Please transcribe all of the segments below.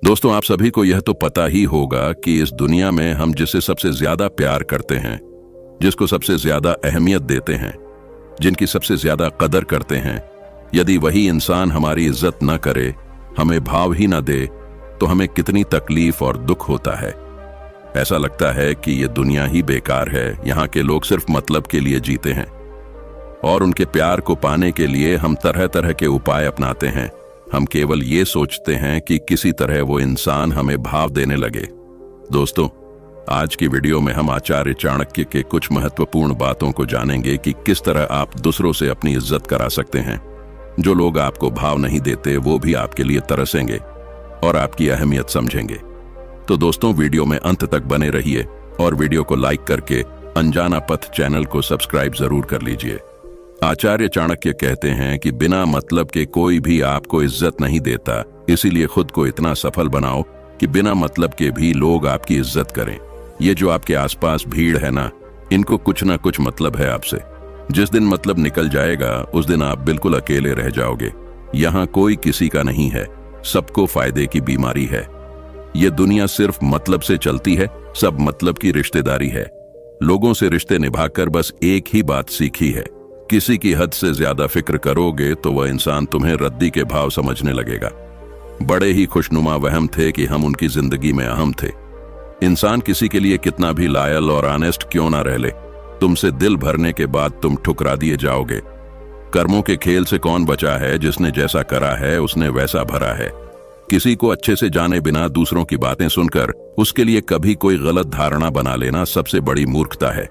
दोस्तों, आप सभी को यह तो पता ही होगा कि इस दुनिया में हम जिसे सबसे ज्यादा प्यार करते हैं, जिसको सबसे ज्यादा अहमियत देते हैं, जिनकी सबसे ज्यादा कदर करते हैं, यदि वही इंसान हमारी इज्जत न करे, हमें भाव ही न दे, तो हमें कितनी तकलीफ और दुख होता है। ऐसा लगता है कि ये दुनिया ही बेकार है, यहाँ के लोग सिर्फ मतलब के लिए जीते हैं और उनके प्यार को पाने के लिए हम तरह तरह के उपाय अपनाते हैं। हम केवल ये सोचते हैं कि किसी तरह वो इंसान हमें भाव देने लगे। दोस्तों, आज की वीडियो में हम आचार्य चाणक्य के कुछ महत्वपूर्ण बातों को जानेंगे कि किस तरह आप दूसरों से अपनी इज्जत करा सकते हैं। जो लोग आपको भाव नहीं देते वो भी आपके लिए तरसेंगे और आपकी अहमियत समझेंगे। तो दोस्तों, वीडियो में अंत तक बने रहिए और वीडियो को लाइक करके अनजाना पथ चैनल को सब्सक्राइब जरूर कर लीजिए। आचार्य चाणक्य कहते हैं कि बिना मतलब के कोई भी आपको इज्जत नहीं देता, इसीलिए खुद को इतना सफल बनाओ कि बिना मतलब के भी लोग आपकी इज्जत करें। ये जो आपके आसपास भीड़ है ना, इनको कुछ ना कुछ मतलब है आपसे। जिस दिन मतलब निकल जाएगा उस दिन आप बिल्कुल अकेले रह जाओगे। यहाँ कोई किसी का नहीं है, सबको फायदे की बीमारी है। ये दुनिया सिर्फ मतलब से चलती है, सब मतलब की रिश्तेदारी है। लोगों से रिश्ते निभाकर बस एक ही बात सीखी है, किसी की हद से ज्यादा फिक्र करोगे तो वह इंसान तुम्हें रद्दी के भाव समझने लगेगा। बड़े ही खुशनुमा वहम थे कि हम उनकी जिंदगी में अहम थे। इंसान किसी के लिए कितना भी लायल और ऑनेस्ट क्यों ना रह ले, तुमसे दिल भरने के बाद तुम ठुकरा दिए जाओगे। कर्मों के खेल से कौन बचा है? जिसने जैसा करा है उसने वैसा भरा है। किसी को अच्छे से जाने बिना दूसरों की बातें सुनकर उसके लिए कभी कोई गलत धारणा बना लेना सबसे बड़ी मूर्खता है।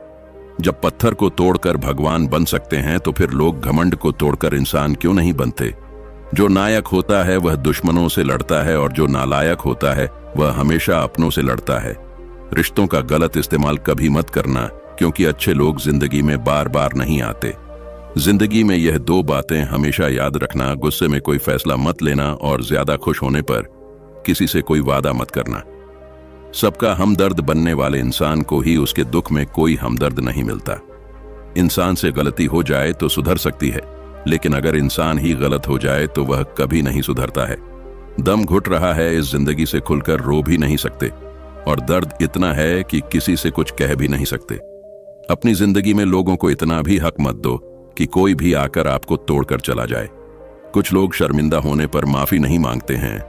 जब पत्थर को तोड़कर भगवान बन सकते हैं तो फिर लोग घमंड को तोड़कर इंसान क्यों नहीं बनते? जो नायक होता है वह दुश्मनों से लड़ता है और जो नालायक होता है वह हमेशा अपनों से लड़ता है। रिश्तों का गलत इस्तेमाल कभी मत करना, क्योंकि अच्छे लोग जिंदगी में बार बार नहीं आते। जिंदगी में यह दो बातें हमेशा याद रखना: गुस्से में कोई फैसला मत लेना और ज्यादा खुश होने पर किसी से कोई वादा मत करना। सबका हमदर्द बनने वाले इंसान को ही उसके दुख में कोई हमदर्द नहीं मिलता। इंसान से गलती हो जाए तो सुधर सकती है, लेकिन अगर इंसान ही गलत हो जाए तो वह कभी नहीं सुधरता है। दम घुट रहा है, इस जिंदगी से खुलकर रो भी नहीं सकते और दर्द इतना है कि किसी से कुछ कह भी नहीं सकते। अपनी जिंदगी में लोगों को इतना भी हक मत दो कि कोई भी आकर आपको तोड़कर चला जाए। कुछ लोग शर्मिंदा होने पर माफी नहीं मांगते हैं,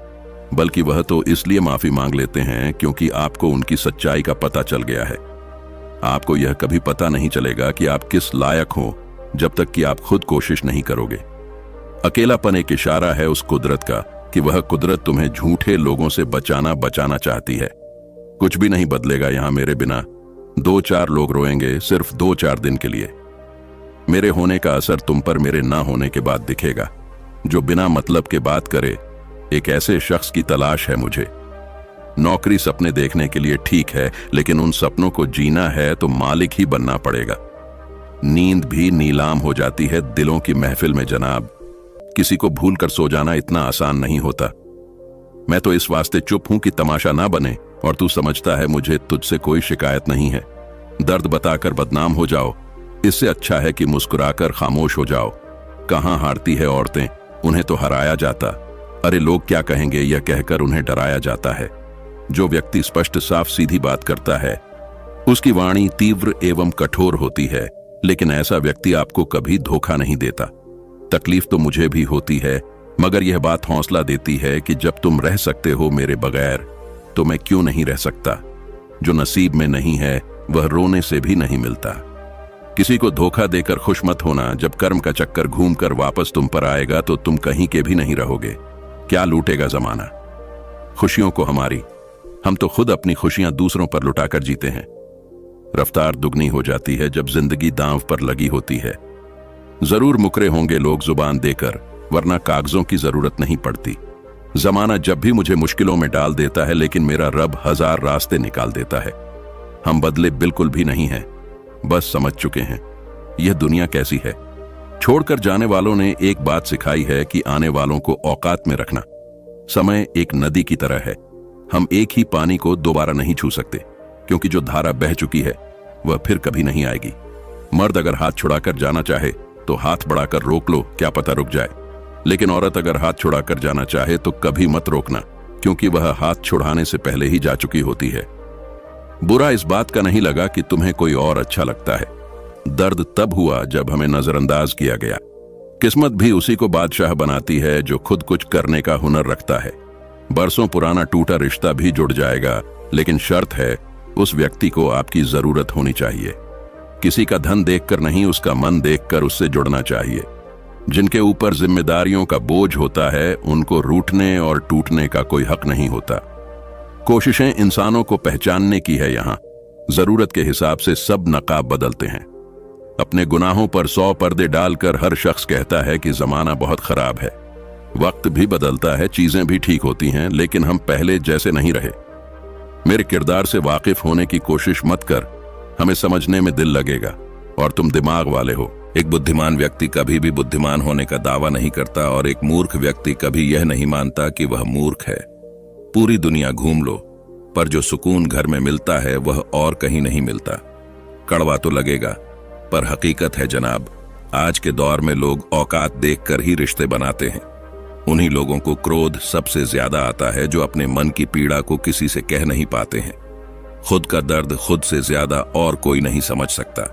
बल्कि वह तो इसलिए माफी मांग लेते हैं क्योंकि आपको उनकी सच्चाई का पता चल गया है। आपको यह कभी पता नहीं चलेगा कि आप किस लायक हो जब तक कि आप खुद कोशिश नहीं करोगे। अकेलापन एक इशारा है उस कुदरत का कि वह कुदरत तुम्हें झूठे लोगों से बचाना चाहती है। कुछ भी नहीं बदलेगा यहाँ मेरे बिना। 2-4 लोग रोएंगे सिर्फ 2-4 दिन के लिए। मेरे होने का असर तुम पर मेरे ना होने के बाद दिखेगा। जो बिना मतलब के बात करे, एक ऐसे शख्स की तलाश है मुझे। नौकरी सपने देखने के लिए ठीक है, लेकिन उन सपनों को जीना है तो मालिक ही बनना पड़ेगा। नींद भी नीलाम हो जाती है दिलों की महफिल में जनाब। किसी को भूल कर सो जाना इतना आसान नहीं होता। मैं तो इस वास्ते चुप हूं कि तमाशा ना बने, और तू समझता है मुझे तुझसे कोई शिकायत नहीं है। दर्द बताकर बदनाम हो जाओ, इससे अच्छा है कि मुस्कुराकर खामोश हो जाओ। कहां हारती है औरतें, उन्हें तो हराया जाता। अरे लोग क्या कहेंगे यह कहकर उन्हें डराया जाता है। जो व्यक्ति स्पष्ट साफ सीधी बात करता है उसकी वाणी तीव्र एवं कठोर होती है, लेकिन ऐसा व्यक्ति आपको कभी धोखा नहीं देता। तकलीफ तो मुझे भी होती है, मगर यह बात हौसला देती है कि जब तुम रह सकते हो मेरे बगैर तो मैं क्यों नहीं रह सकता। जो नसीब में नहीं है वह रोने से भी नहीं मिलता। किसी को धोखा देकर खुश मत होना। जब कर्म का चक्कर घूमकर वापस तुम पर आएगा तो तुम कहीं के भी नहीं रहोगे। क्या लूटेगा जमाना खुशियों को हमारी? हम तो खुद अपनी खुशियां दूसरों पर लुटाकर जीते हैं। रफ्तार दुगनी हो जाती है जब जिंदगी दांव पर लगी होती है। जरूर मुकरे होंगे लोग जुबान देकर, वरना कागजों की जरूरत नहीं पड़ती। जमाना जब भी मुझे मुश्किलों में डाल देता है, लेकिन मेरा रब 1000 रास्ते निकाल देता है। हम बदले बिल्कुल भी नहीं हैं, बस समझ चुके हैं यह दुनिया कैसी है। छोड़कर जाने वालों ने एक बात सिखाई है कि आने वालों को औकात में रखना। समय एक नदी की तरह है, हम एक ही पानी को दोबारा नहीं छू सकते, क्योंकि जो धारा बह चुकी है वह फिर कभी नहीं आएगी। मर्द अगर हाथ छुड़ाकर जाना चाहे तो हाथ बढ़ाकर रोक लो, क्या पता रुक जाए। लेकिन औरत अगर हाथ छुड़ाकर जाना चाहे तो कभी मत रोकना, क्योंकि वह हाथ छुड़ाने से पहले ही जा चुकी होती है। बुरा इस बात का नहीं लगा कि तुम्हें कोई और अच्छा लगता है। दर्द तब हुआ जब हमें नजरअंदाज किया गया। किस्मत भी उसी को बादशाह बनाती है जो खुद कुछ करने का हुनर रखता है। बरसों पुराना टूटा रिश्ता भी जुड़ जाएगा, लेकिन शर्त है उस व्यक्ति को आपकी जरूरत होनी चाहिए। किसी का धन देखकर नहीं, उसका मन देखकर उससे जुड़ना चाहिए। जिनके ऊपर जिम्मेदारियों का बोझ होता है उनको रूठने और टूटने का कोई हक नहीं होता। कोशिशें इंसानों को पहचानने की है। यहाँ जरूरत के हिसाब से सब नकाब बदलते हैं। अपने गुनाहों पर 100 पर्दे डालकर हर शख्स कहता है कि जमाना बहुत खराब है। वक्त भी बदलता है, चीजें भी ठीक होती हैं, लेकिन हम पहले जैसे नहीं रहे। मेरे किरदार से वाकिफ होने की कोशिश मत कर, हमें समझने में दिल लगेगा और तुम दिमाग वाले हो। एक बुद्धिमान व्यक्ति कभी भी बुद्धिमान होने का दावा नहीं करता और एक मूर्ख व्यक्ति कभी यह नहीं मानता कि वह मूर्ख है। पूरी दुनिया घूम लो, पर जो सुकून घर में मिलता है वह और कहीं नहीं मिलता। कड़वा तो लगेगा, पर हकीकत है जनाब। आज के दौर में लोग औकात देखकर ही रिश्ते बनाते हैं। उन्हीं लोगों को क्रोध सबसे ज्यादा आता है जो अपने मन की पीड़ा को किसी से कह नहीं पाते हैं। खुद का दर्द खुद से ज्यादा और कोई नहीं समझ सकता।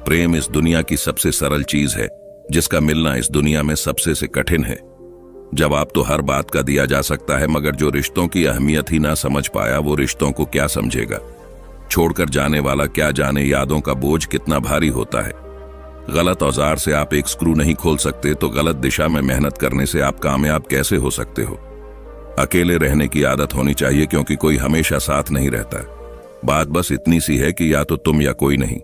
प्रेम इस दुनिया की सबसे सरल चीज है, जिसका मिलना इस दुनिया में सबसे से कठिन है। जवाब तो हर बात का दिया जा सकता है, मगर जो रिश्तों की अहमियत ही ना समझ पाया वो रिश्तों को क्या समझेगा। छोड़कर जाने वाला क्या जाने यादों का बोझ कितना भारी होता है। गलत औजार से आप एक स्क्रू नहीं खोल सकते, तो गलत दिशा में मेहनत करने से आप कामयाब कैसे हो सकते हो। अकेले रहने की आदत होनी चाहिए, क्योंकि कोई हमेशा साथ नहीं रहता। बात बस इतनी सी है कि या तो तुम या कोई नहीं।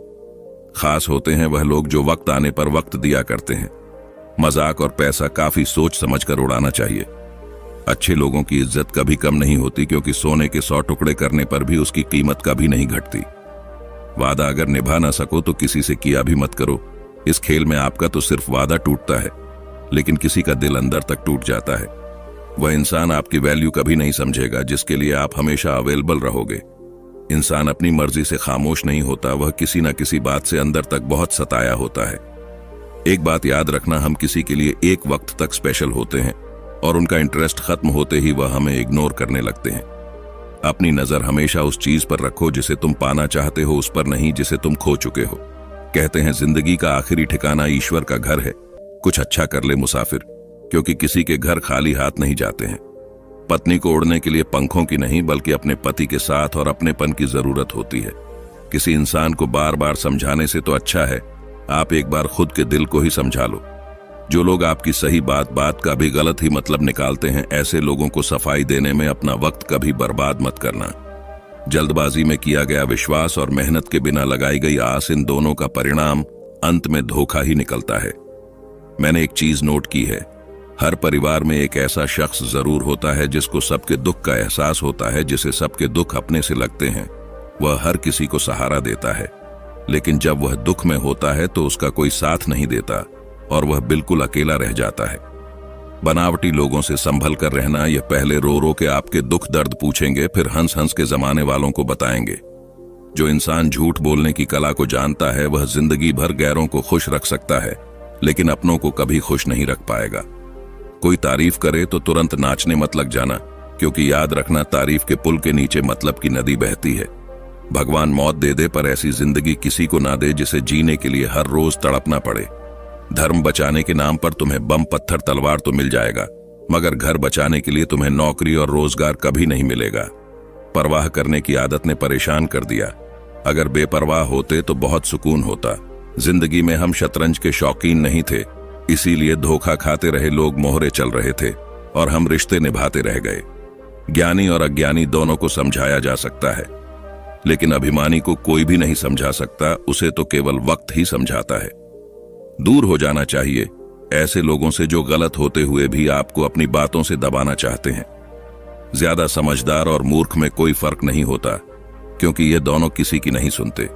खास होते हैं वह लोग जो वक्त आने पर वक्त दिया करते हैं। मजाक और पैसा काफी सोच समझ कर उड़ाना चाहिए। अच्छे लोगों की इज्जत कभी कम नहीं होती, क्योंकि सोने के 100 टुकड़े करने पर भी उसकी कीमत कभी नहीं घटती। वादा अगर निभा ना सको तो किसी से किया भी मत करो। इस खेल में आपका तो सिर्फ वादा टूटता है, लेकिन किसी का दिल अंदर तक टूट जाता है। वह इंसान आपकी वैल्यू कभी नहीं समझेगा जिसके लिए आप हमेशा अवेलेबल रहोगे। इंसान अपनी मर्जी से खामोश नहीं होता, वह किसी न किसी बात से अंदर तक बहुत सताया होता है। एक बात याद रखना, हम किसी के लिए एक वक्त तक स्पेशल होते हैं और उनका इंटरेस्ट खत्म होते ही वह हमें इग्नोर करने लगते हैं। अपनी नजर हमेशा उस चीज पर रखो जिसे तुम पाना चाहते हो, उस पर नहीं जिसे तुम खो चुके हो। कहते हैं जिंदगी का आखिरी ठिकाना ईश्वर का घर है। कुछ अच्छा कर ले मुसाफिर, क्योंकि किसी के घर खाली हाथ नहीं जाते हैं। पत्नी को उड़ने के लिए पंखों की नहीं, बल्कि अपने पति के साथ और अपनेपन की जरूरत होती है। किसी इंसान को बार बार समझाने से तो अच्छा है आप एक बार खुद के दिल को ही समझा लो। जो लोग आपकी सही बात का भी गलत ही मतलब निकालते हैं, ऐसे लोगों को सफाई देने में अपना वक्त कभी बर्बाद मत करना। जल्दबाजी में किया गया विश्वास और मेहनत के बिना लगाई गई आस, इन दोनों का परिणाम अंत में धोखा ही निकलता है। मैंने एक चीज नोट की है, हर परिवार में एक ऐसा शख्स जरूर होता है जिसको सबके दुख का एहसास होता है, जिसे सबके दुख अपने से लगते हैं। वह हर किसी को सहारा देता है, लेकिन जब वह दुख में होता है तो उसका कोई साथ नहीं देता और वह बिल्कुल अकेला रह जाता है। बनावटी लोगों से संभल कर रहना, यह पहले रो रो के आपके दुख दर्द पूछेंगे, फिर हंस हंस के जमाने वालों को बताएंगे। जो इंसान झूठ बोलने की कला को जानता है वह जिंदगी भर गैरों को खुश रख सकता है, लेकिन अपनों को कभी खुश नहीं रख पाएगा। कोई तारीफ करे तो तुरंत नाचने मत लग जाना, क्योंकि याद रखना तारीफ के पुल के नीचे मतलब की नदी बहती है। भगवान मौत दे दे पर ऐसी जिंदगी किसी को ना दे जिसे जीने के लिए हर रोज तड़पना पड़े। धर्म बचाने के नाम पर तुम्हें बम पत्थर तलवार तो मिल जाएगा, मगर घर बचाने के लिए तुम्हें नौकरी और रोजगार कभी नहीं मिलेगा। परवाह करने की आदत ने परेशान कर दिया। अगर बेपरवाह होते तो बहुत सुकून होता। जिंदगी में हम शतरंज के शौकीन नहीं थे, इसीलिए धोखा खाते रहे लोग मोहरे चल रहे थे और हम रिश्ते निभाते रह गए। ज्ञानी और अज्ञानी दोनों को समझाया जा सकता है, लेकिन अभिमानी को कोई भी नहीं समझा सकता, उसे तो केवल वक्त ही समझाता है। दूर हो जाना चाहिए ऐसे लोगों से जो गलत होते हुए भी आपको अपनी बातों से दबाना चाहते हैं। ज्यादा समझदार और मूर्ख में कोई फर्क नहीं होता, क्योंकि ये दोनों किसी की नहीं सुनते।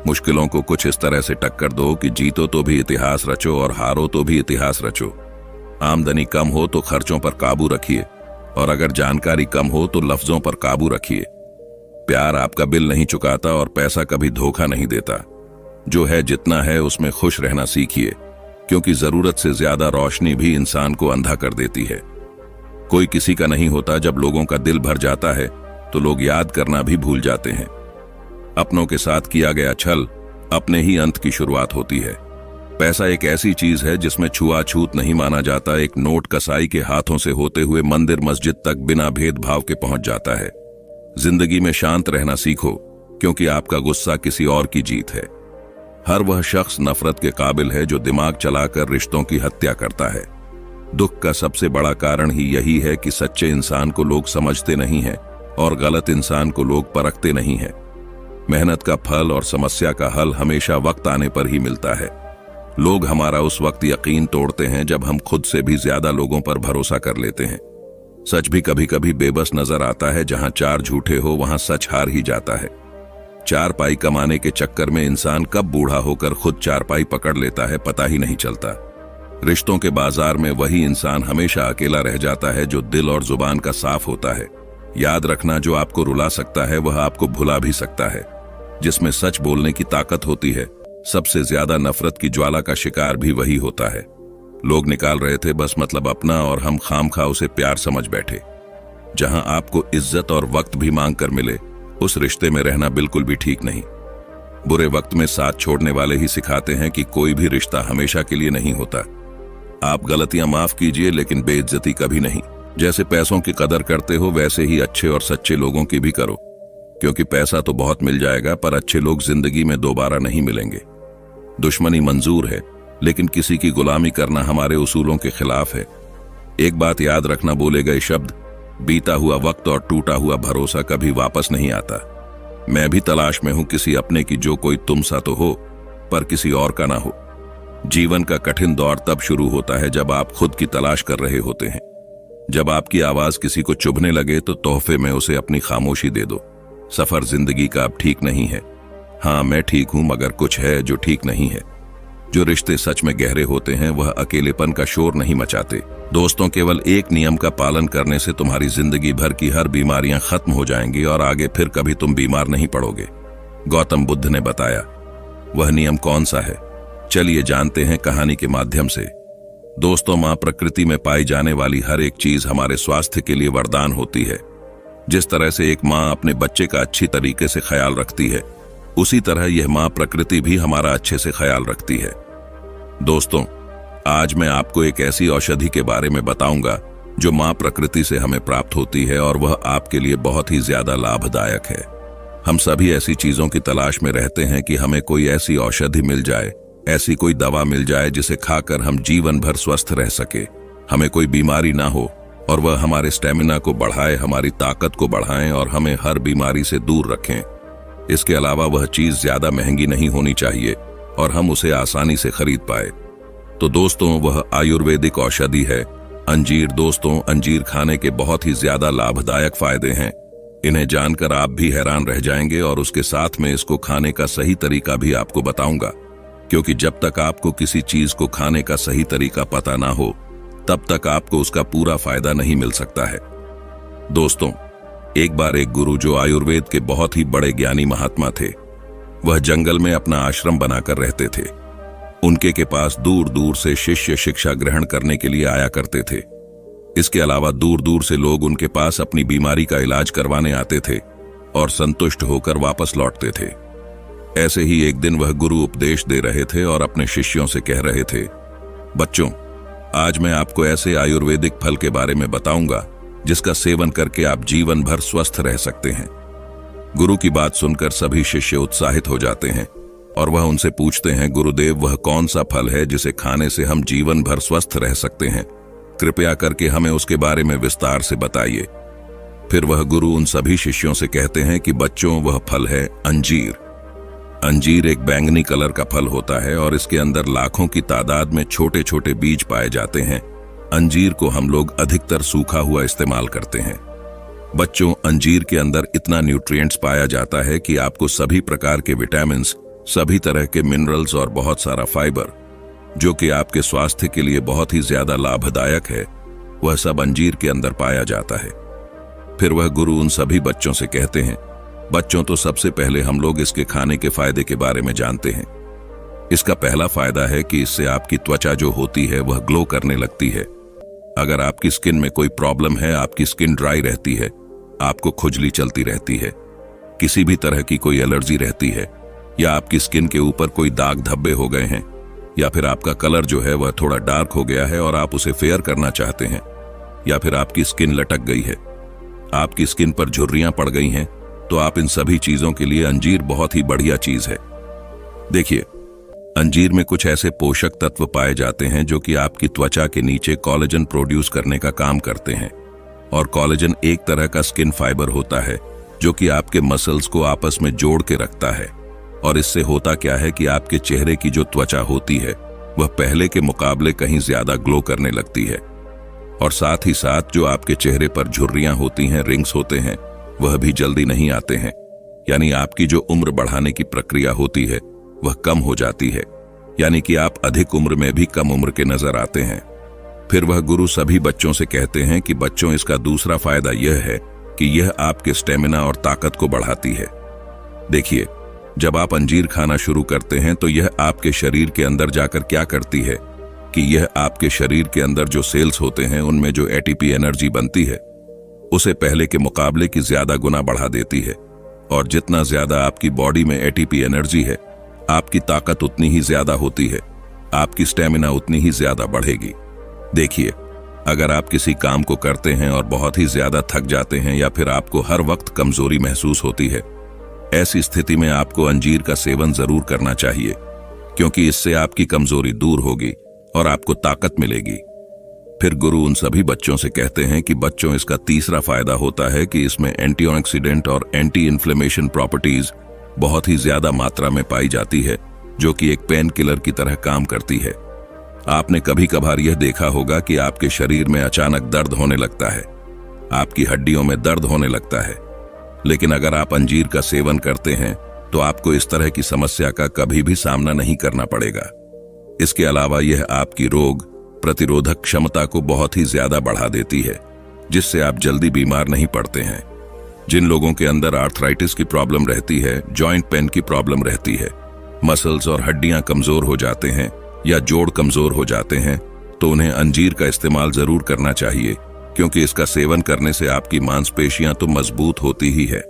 मुश्किलों को कुछ इस तरह से टक्कर दो कि जीतो तो भी इतिहास रचो और हारो तो भी इतिहास रचो। आमदनी कम हो तो खर्चों पर काबू रखिए, और अगर जानकारी कम हो तो लफ्जों पर काबू रखिए। प्यार आपका बिल नहीं चुकाता और पैसा कभी धोखा नहीं देता। जो है जितना है उसमें खुश रहना सीखिए, क्योंकि जरूरत से ज्यादा रोशनी भी इंसान को अंधा कर देती है। कोई किसी का नहीं होता। जब लोगों का दिल भर जाता है तो लोग याद करना भी भूल जाते हैं। अपनों के साथ किया गया छल अपने ही अंत की शुरुआत होती है। पैसा एक ऐसी चीज है जिसमें छुआछूत नहीं माना जाता। एक नोट कसाई के हाथों से होते हुए मंदिर मस्जिद तक बिना भेदभाव के पहुंच जाता है। जिंदगी में शांत रहना सीखो, क्योंकि आपका गुस्सा किसी और की जीत है। हर वह शख्स नफरत के काबिल है जो दिमाग चलाकर रिश्तों की हत्या करता है। दुख का सबसे बड़ा कारण ही यही है कि सच्चे इंसान को लोग समझते नहीं हैं और गलत इंसान को लोग परखते नहीं हैं। मेहनत का फल और समस्या का हल हमेशा वक्त आने पर ही मिलता है। लोग हमारा उस वक्त यकीन तोड़ते हैं जब हम खुद से भी ज्यादा लोगों पर भरोसा कर लेते हैं। सच भी कभी कभी बेबस नजर आता है। जहां चार झूठे हो वहां सच हार ही जाता है। चार पाई कमाने के चक्कर में इंसान कब बूढ़ा होकर खुद चार पाई पकड़ लेता है पता ही नहीं चलता। रिश्तों के बाजार में वही इंसान हमेशा अकेला रह जाता है जो दिल और जुबान का साफ होता है। याद रखना, जो आपको रुला सकता है वह आपको भुला भी सकता है। जिसमें सच बोलने की ताकत होती है, सबसे ज्यादा नफरत की ज्वाला का शिकार भी वही होता है। लोग निकाल रहे थे बस मतलब अपना, और हम खामखा उसे प्यार समझ बैठे। जहां आपको इज्जत और वक्त भी मांग कर मिले, उस रिश्ते में रहना बिल्कुल भी ठीक नहीं। बुरे वक्त में साथ छोड़ने वाले ही सिखाते हैं कि कोई भी रिश्ता हमेशा के लिए नहीं होता। आप गलतियां माफ कीजिए, लेकिन बेइज्जती कभी नहीं। जैसे पैसों की कदर करते हो वैसे ही अच्छे और सच्चे लोगों की भी करो, क्योंकि पैसा तो बहुत मिल जाएगा पर अच्छे लोग जिंदगी में दोबारा नहीं मिलेंगे। दुश्मनी मंजूर है, लेकिन किसी की गुलामी करना हमारे उसूलों के खिलाफ है। एक बात याद रखना, बोले गए शब्द, बीता हुआ वक्त और टूटा हुआ भरोसा कभी वापस नहीं आता। मैं भी तलाश में हूं किसी अपने की जो कोई तुम सा तो हो, पर किसी और का ना हो। जीवन का कठिन दौर तब शुरू होता है जब आप खुद की तलाश कर रहे होते हैं। जब आपकी आवाज किसी को चुभने लगे तो तोहफे में उसे अपनी खामोशी दे दो। सफर जिंदगी का अब ठीक नहीं है। हाँ, मैं ठीक हूं, मगर कुछ है जो ठीक नहीं है। जो रिश्ते सच में गहरे होते हैं वह अकेलेपन का शोर नहीं मचाते। दोस्तों, केवल एक नियम का पालन करने से तुम्हारी जिंदगी भर की हर बीमारियां खत्म हो जाएंगी और आगे फिर कभी तुम बीमार नहीं पड़ोगे। गौतम बुद्ध ने बताया। वह नियम कौन सा है? चलिए जानते हैं कहानी के माध्यम से। दोस्तों, मां प्रकृति में पाई जाने वाली हर एक चीज हमारे स्वास्थ्य के लिए वरदान होती है। जिस तरह से एक मां अपने बच्चे का अच्छी तरीके से ख्याल रखती है, उसी तरह यह मां प्रकृति भी हमारा अच्छे से ख्याल रखती है। दोस्तों, आज मैं आपको एक ऐसी औषधि के बारे में बताऊंगा जो मां प्रकृति से हमें प्राप्त होती है, और वह आपके लिए बहुत ही ज्यादा लाभदायक है। हम सभी ऐसी चीजों की तलाश में रहते हैं कि हमें कोई ऐसी औषधि मिल जाए, ऐसी कोई दवा मिल जाए जिसे खाकर हम जीवन भर स्वस्थ रह सके, हमें कोई बीमारी ना हो, और वह हमारे स्टेमिना को बढ़ाए, हमारी ताकत को बढ़ाएं और हमें हर बीमारी से दूर रखें। इसके अलावा वह चीज ज्यादा महंगी नहीं होनी चाहिए और हम उसे आसानी से खरीद पाए। तो दोस्तों, वह आयुर्वेदिक औषधि है अंजीर। दोस्तों, अंजीर खाने के बहुत ही ज्यादा लाभदायक फायदे हैं। इन्हें जानकर आप भी हैरान रह जाएंगे, और उसके साथ में इसको खाने का सही तरीका भी आपको बताऊंगा, क्योंकि जब तक आपको किसी चीज को खाने का सही तरीका पता ना हो, तब तक आपको उसका पूरा फायदा नहीं मिल सकता है। दोस्तों, एक बार एक गुरु जो आयुर्वेद के बहुत ही बड़े ज्ञानी महात्मा थे, वह जंगल में अपना आश्रम बनाकर रहते थे। उनके के पास दूर दूर से शिष्य शिक्षा ग्रहण करने के लिए आया करते थे। इसके अलावा दूर दूर से लोग उनके पास अपनी बीमारी का इलाज करवाने आते थे और संतुष्ट होकर वापस लौटते थे। ऐसे ही एक दिन वह गुरु उपदेश दे रहे थे और अपने शिष्यों से कह रहे थे, बच्चों, आज मैं आपको ऐसे आयुर्वेदिक फल के बारे में बताऊंगा जिसका सेवन करके आप जीवन भर स्वस्थ रह सकते हैं। गुरु की बात सुनकर सभी शिष्य उत्साहित हो जाते हैं और वह उनसे पूछते हैं, गुरुदेव, वह कौन सा फल है जिसे खाने से हम जीवन भर स्वस्थ रह सकते हैं? कृपया करके हमें उसके बारे में विस्तार से बताइए। फिर वह गुरु उन सभी शिष्यों से कहते हैं कि बच्चों, वह फल है अंजीर। अंजीर एक बैंगनी कलर का फल होता है और इसके अंदर लाखों की तादाद में छोटे छोटे बीज पाए जाते हैं। अंजीर को हम लोग अधिकतर सूखा हुआ इस्तेमाल करते हैं। बच्चों, अंजीर के अंदर इतना न्यूट्रिएंट्स पाया जाता है कि आपको सभी प्रकार के विटामिन्स, सभी तरह के मिनरल्स और बहुत सारा फाइबर, जो कि आपके स्वास्थ्य के लिए बहुत ही ज्यादा लाभदायक है, वह सब अंजीर के अंदर पाया जाता है। फिर वह गुरु उन सभी बच्चों से कहते हैं, बच्चों, तो सबसे पहले हम लोग इसके खाने के फायदे के बारे में जानते हैं। इसका पहला फायदा है कि इससे आपकी त्वचा जो होती है वह ग्लो करने लगती है। अगर आपकी स्किन में कोई प्रॉब्लम है, आपकी स्किन ड्राई रहती है, आपको खुजली चलती रहती है, किसी भी तरह की कोई एलर्जी रहती है, या आपकी स्किन के ऊपर कोई दाग धब्बे हो गए हैं, या फिर आपका कलर जो है वह थोड़ा डार्क हो गया है और आप उसे फेयर करना चाहते हैं, या फिर आपकी स्किन लटक गई है, आपकी स्किन पर झुर्रियां पड़ गई हैं, तो आप इन सभी चीजों के लिए अंजीर बहुत ही बढ़िया चीज है। देखिए, अंजीर में कुछ ऐसे पोषक तत्व पाए जाते हैं जो कि आपकी त्वचा के नीचे कोलेजन प्रोड्यूस करने का काम करते हैं। और कोलेजन एक तरह का स्किन फाइबर होता है जो कि आपके मसल्स को आपस में जोड़ के रखता है। और इससे होता क्या है कि आपके चेहरे की जो त्वचा होती है वह पहले के मुकाबले कहीं ज्यादा ग्लो करने लगती है। और साथ ही साथ जो आपके चेहरे पर झुर्रियां होती हैं, रिंग्स होते हैं, वह भी जल्दी नहीं आते हैं। यानी आपकी जो उम्र बढ़ाने की प्रक्रिया होती है वह कम हो जाती है, यानी कि आप अधिक उम्र में भी कम उम्र के नजर आते हैं। फिर वह गुरु सभी बच्चों से कहते हैं कि बच्चों, इसका दूसरा फायदा यह है कि यह आपके स्टेमिना और ताकत को बढ़ाती है। देखिए, जब आप अंजीर खाना शुरू करते हैं तो यह आपके शरीर के अंदर जाकर क्या करती है कि यह आपके शरीर के अंदर जो सेल्स होते हैं उनमें जो एटीपी एनर्जी बनती है उसे पहले के मुकाबले की ज्यादा गुना बढ़ा देती है। और जितना ज्यादा आपकी बॉडी में एटीपी एनर्जी है, आपकी ताकत उतनी ही ज्यादा होती है, आपकी स्टेमिना उतनी ही ज्यादा बढ़ेगी। देखिए, अगर आप किसी काम को करते हैं और बहुत ही ज्यादा थक जाते हैं या फिर आपको हर वक्त कमजोरी महसूस होती है, ऐसी स्थिति में आपको अंजीर का सेवन जरूर करना चाहिए, क्योंकि इससे आपकी कमजोरी दूर होगी और आपको ताकत मिलेगी। फिर गुरु उन सभी बच्चों से कहते हैं कि बच्चों, इसका तीसरा फायदा होता है कि इसमें एंटीऑक्सीडेंट और एंटी इन्फ्लेमेशन प्रॉपर्टीज बहुत ही ज्यादा मात्रा में पाई जाती है, जो कि एक पेन किलर की तरह काम करती है। आपने कभी कभार यह देखा होगा कि आपके शरीर में अचानक दर्द होने लगता है, आपकी हड्डियों में दर्द होने लगता है, लेकिन अगर आप अंजीर का सेवन करते हैं तो आपको इस तरह की समस्या का कभी भी सामना नहीं करना पड़ेगा। इसके अलावा यह आपकी रोग प्रतिरोधक क्षमता को बहुत ही ज्यादा बढ़ा देती है, जिससे आप जल्दी बीमार नहीं पड़ते हैं। जिन लोगों के अंदर आर्थराइटिस की प्रॉब्लम रहती है, जॉइंट पेन की प्रॉब्लम रहती है, मसल्स और हड्डियां कमजोर हो जाते हैं या जोड़ कमजोर हो जाते हैं, तो उन्हें अंजीर का इस्तेमाल जरूर करना चाहिए, क्योंकि इसका सेवन करने से आपकी मांसपेशियां तो मजबूत होती ही है,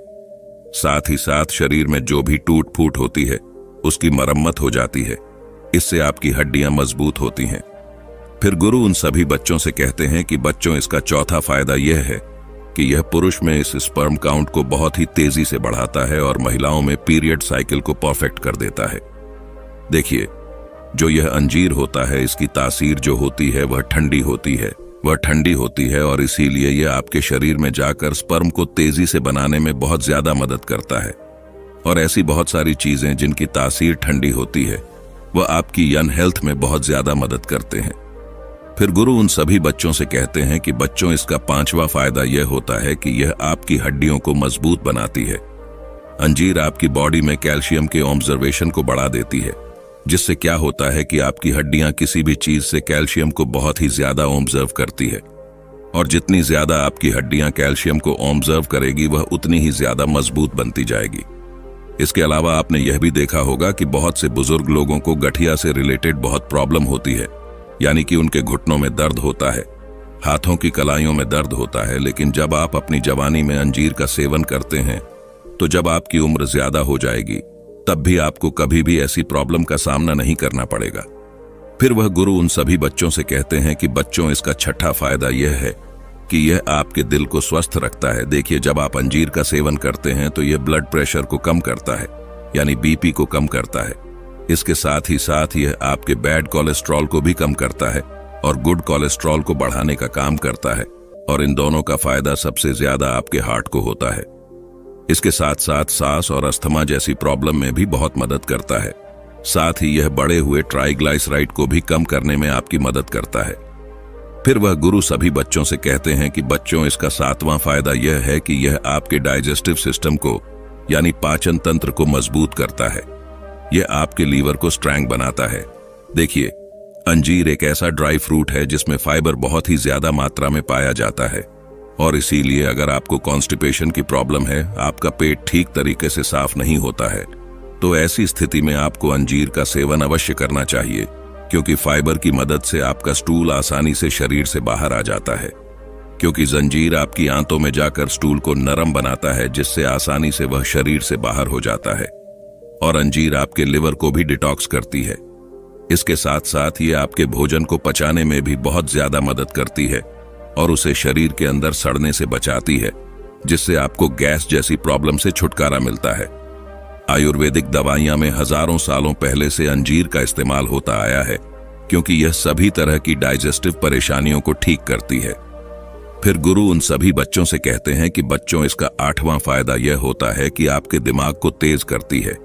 साथ ही साथ शरीर में जो भी टूट फूट होती है उसकी मरम्मत हो जाती है। इससे आपकी हड्डियां मजबूत होती हैं। फिर गुरु उन सभी बच्चों से कहते हैं कि बच्चों, इसका चौथा फायदा यह है कि यह पुरुष में इस स्पर्म काउंट को बहुत ही तेजी से बढ़ाता है और महिलाओं में पीरियड साइकिल को परफेक्ट कर देता है। देखिए, जो यह अंजीर होता है, इसकी तासीर जो होती है वह ठंडी होती है और इसीलिए यह आपके शरीर में जाकर स्पर्म को तेजी से बनाने में बहुत ज्यादा मदद करता है। और ऐसी बहुत सारी चीजें जिनकी तासीर ठंडी होती है वह आपकी यंग हेल्थ में बहुत ज्यादा मदद करते हैं। फिर गुरु उन सभी बच्चों से कहते हैं कि बच्चों, इसका पांचवा फायदा यह होता है कि यह आपकी हड्डियों को मजबूत बनाती है। अंजीर आपकी बॉडी में कैल्शियम के ऑब्जर्वेशन को बढ़ा देती है, जिससे क्या होता है कि आपकी हड्डियां किसी भी चीज से कैल्शियम को बहुत ही ज्यादा ऑब्जर्व करती है। और जितनी ज्यादा आपकी हड्डियां कैल्शियम को ऑब्जर्व करेगी वह उतनी ही ज्यादा मजबूत बनती जाएगी। इसके अलावा आपने यह भी देखा होगा कि बहुत से बुजुर्ग लोगों को गठिया से रिलेटेड बहुत प्रॉब्लम होती है, यानी कि उनके घुटनों में दर्द होता है, हाथों की कलाइयों में दर्द होता है। लेकिन जब आप अपनी जवानी में अंजीर का सेवन करते हैं तो जब आपकी उम्र ज्यादा हो जाएगी तब भी आपको कभी भी ऐसी प्रॉब्लम का सामना नहीं करना पड़ेगा। फिर वह गुरु उन सभी बच्चों से कहते हैं कि बच्चों, इसका छठा फायदा यह है कि यह आपके दिल को स्वस्थ रखता है। देखिए, जब आप अंजीर का सेवन करते हैं तो यह ब्लड प्रेशर को कम करता है, यानी बीपी को कम करता है। इसके साथ ही साथ यह आपके बैड कोलेस्ट्रॉल को भी कम करता है और गुड कोलेस्ट्रॉल को बढ़ाने का काम करता है। और इन दोनों का फायदा सबसे ज्यादा आपके हार्ट को होता है। इसके साथ साथ सांस और अस्थमा जैसी प्रॉब्लम में भी बहुत मदद करता है। साथ ही यह बढ़े हुए ट्राइग्लाइसराइड को भी कम करने में आपकी मदद करता है। फिर वह गुरु सभी बच्चों से कहते हैं कि बच्चों, इसका सातवां फायदा यह है कि यह आपके डाइजेस्टिव सिस्टम को, यानी पाचन तंत्र को मजबूत करता है। यह आपके लीवर को स्ट्रॉन्ग बनाता है। देखिए, अंजीर एक ऐसा ड्राई फ्रूट है जिसमें फाइबर बहुत ही ज्यादा मात्रा में पाया जाता है और इसीलिए अगर आपको कॉन्स्टिपेशन की प्रॉब्लम है, आपका पेट ठीक तरीके से साफ नहीं होता है, तो ऐसी स्थिति में आपको अंजीर का सेवन अवश्य करना चाहिए, क्योंकि फाइबर की मदद से आपका स्टूल आसानी से शरीर से बाहर आ जाता है, क्योंकि जंजीर आपकी आंतों में जाकर स्टूल को नरम बनाता है, जिससे आसानी से वह शरीर से बाहर हो जाता है। और अंजीर आपके लिवर को भी डिटॉक्स करती है। इसके साथ साथ ये आपके भोजन को पचाने में भी बहुत ज्यादा मदद करती है और उसे शरीर के अंदर सड़ने से बचाती है, जिससे आपको गैस जैसी प्रॉब्लम से छुटकारा मिलता है। आयुर्वेदिक दवाइयां में हजारों सालों पहले से अंजीर का इस्तेमाल होता आया है, क्योंकि यह सभी तरह की डाइजेस्टिव परेशानियों को ठीक करती है। फिर गुरु उन सभी बच्चों से कहते हैं कि बच्चों, इसका 8वां फायदा यह होता है कि आपके दिमाग को तेज करती है।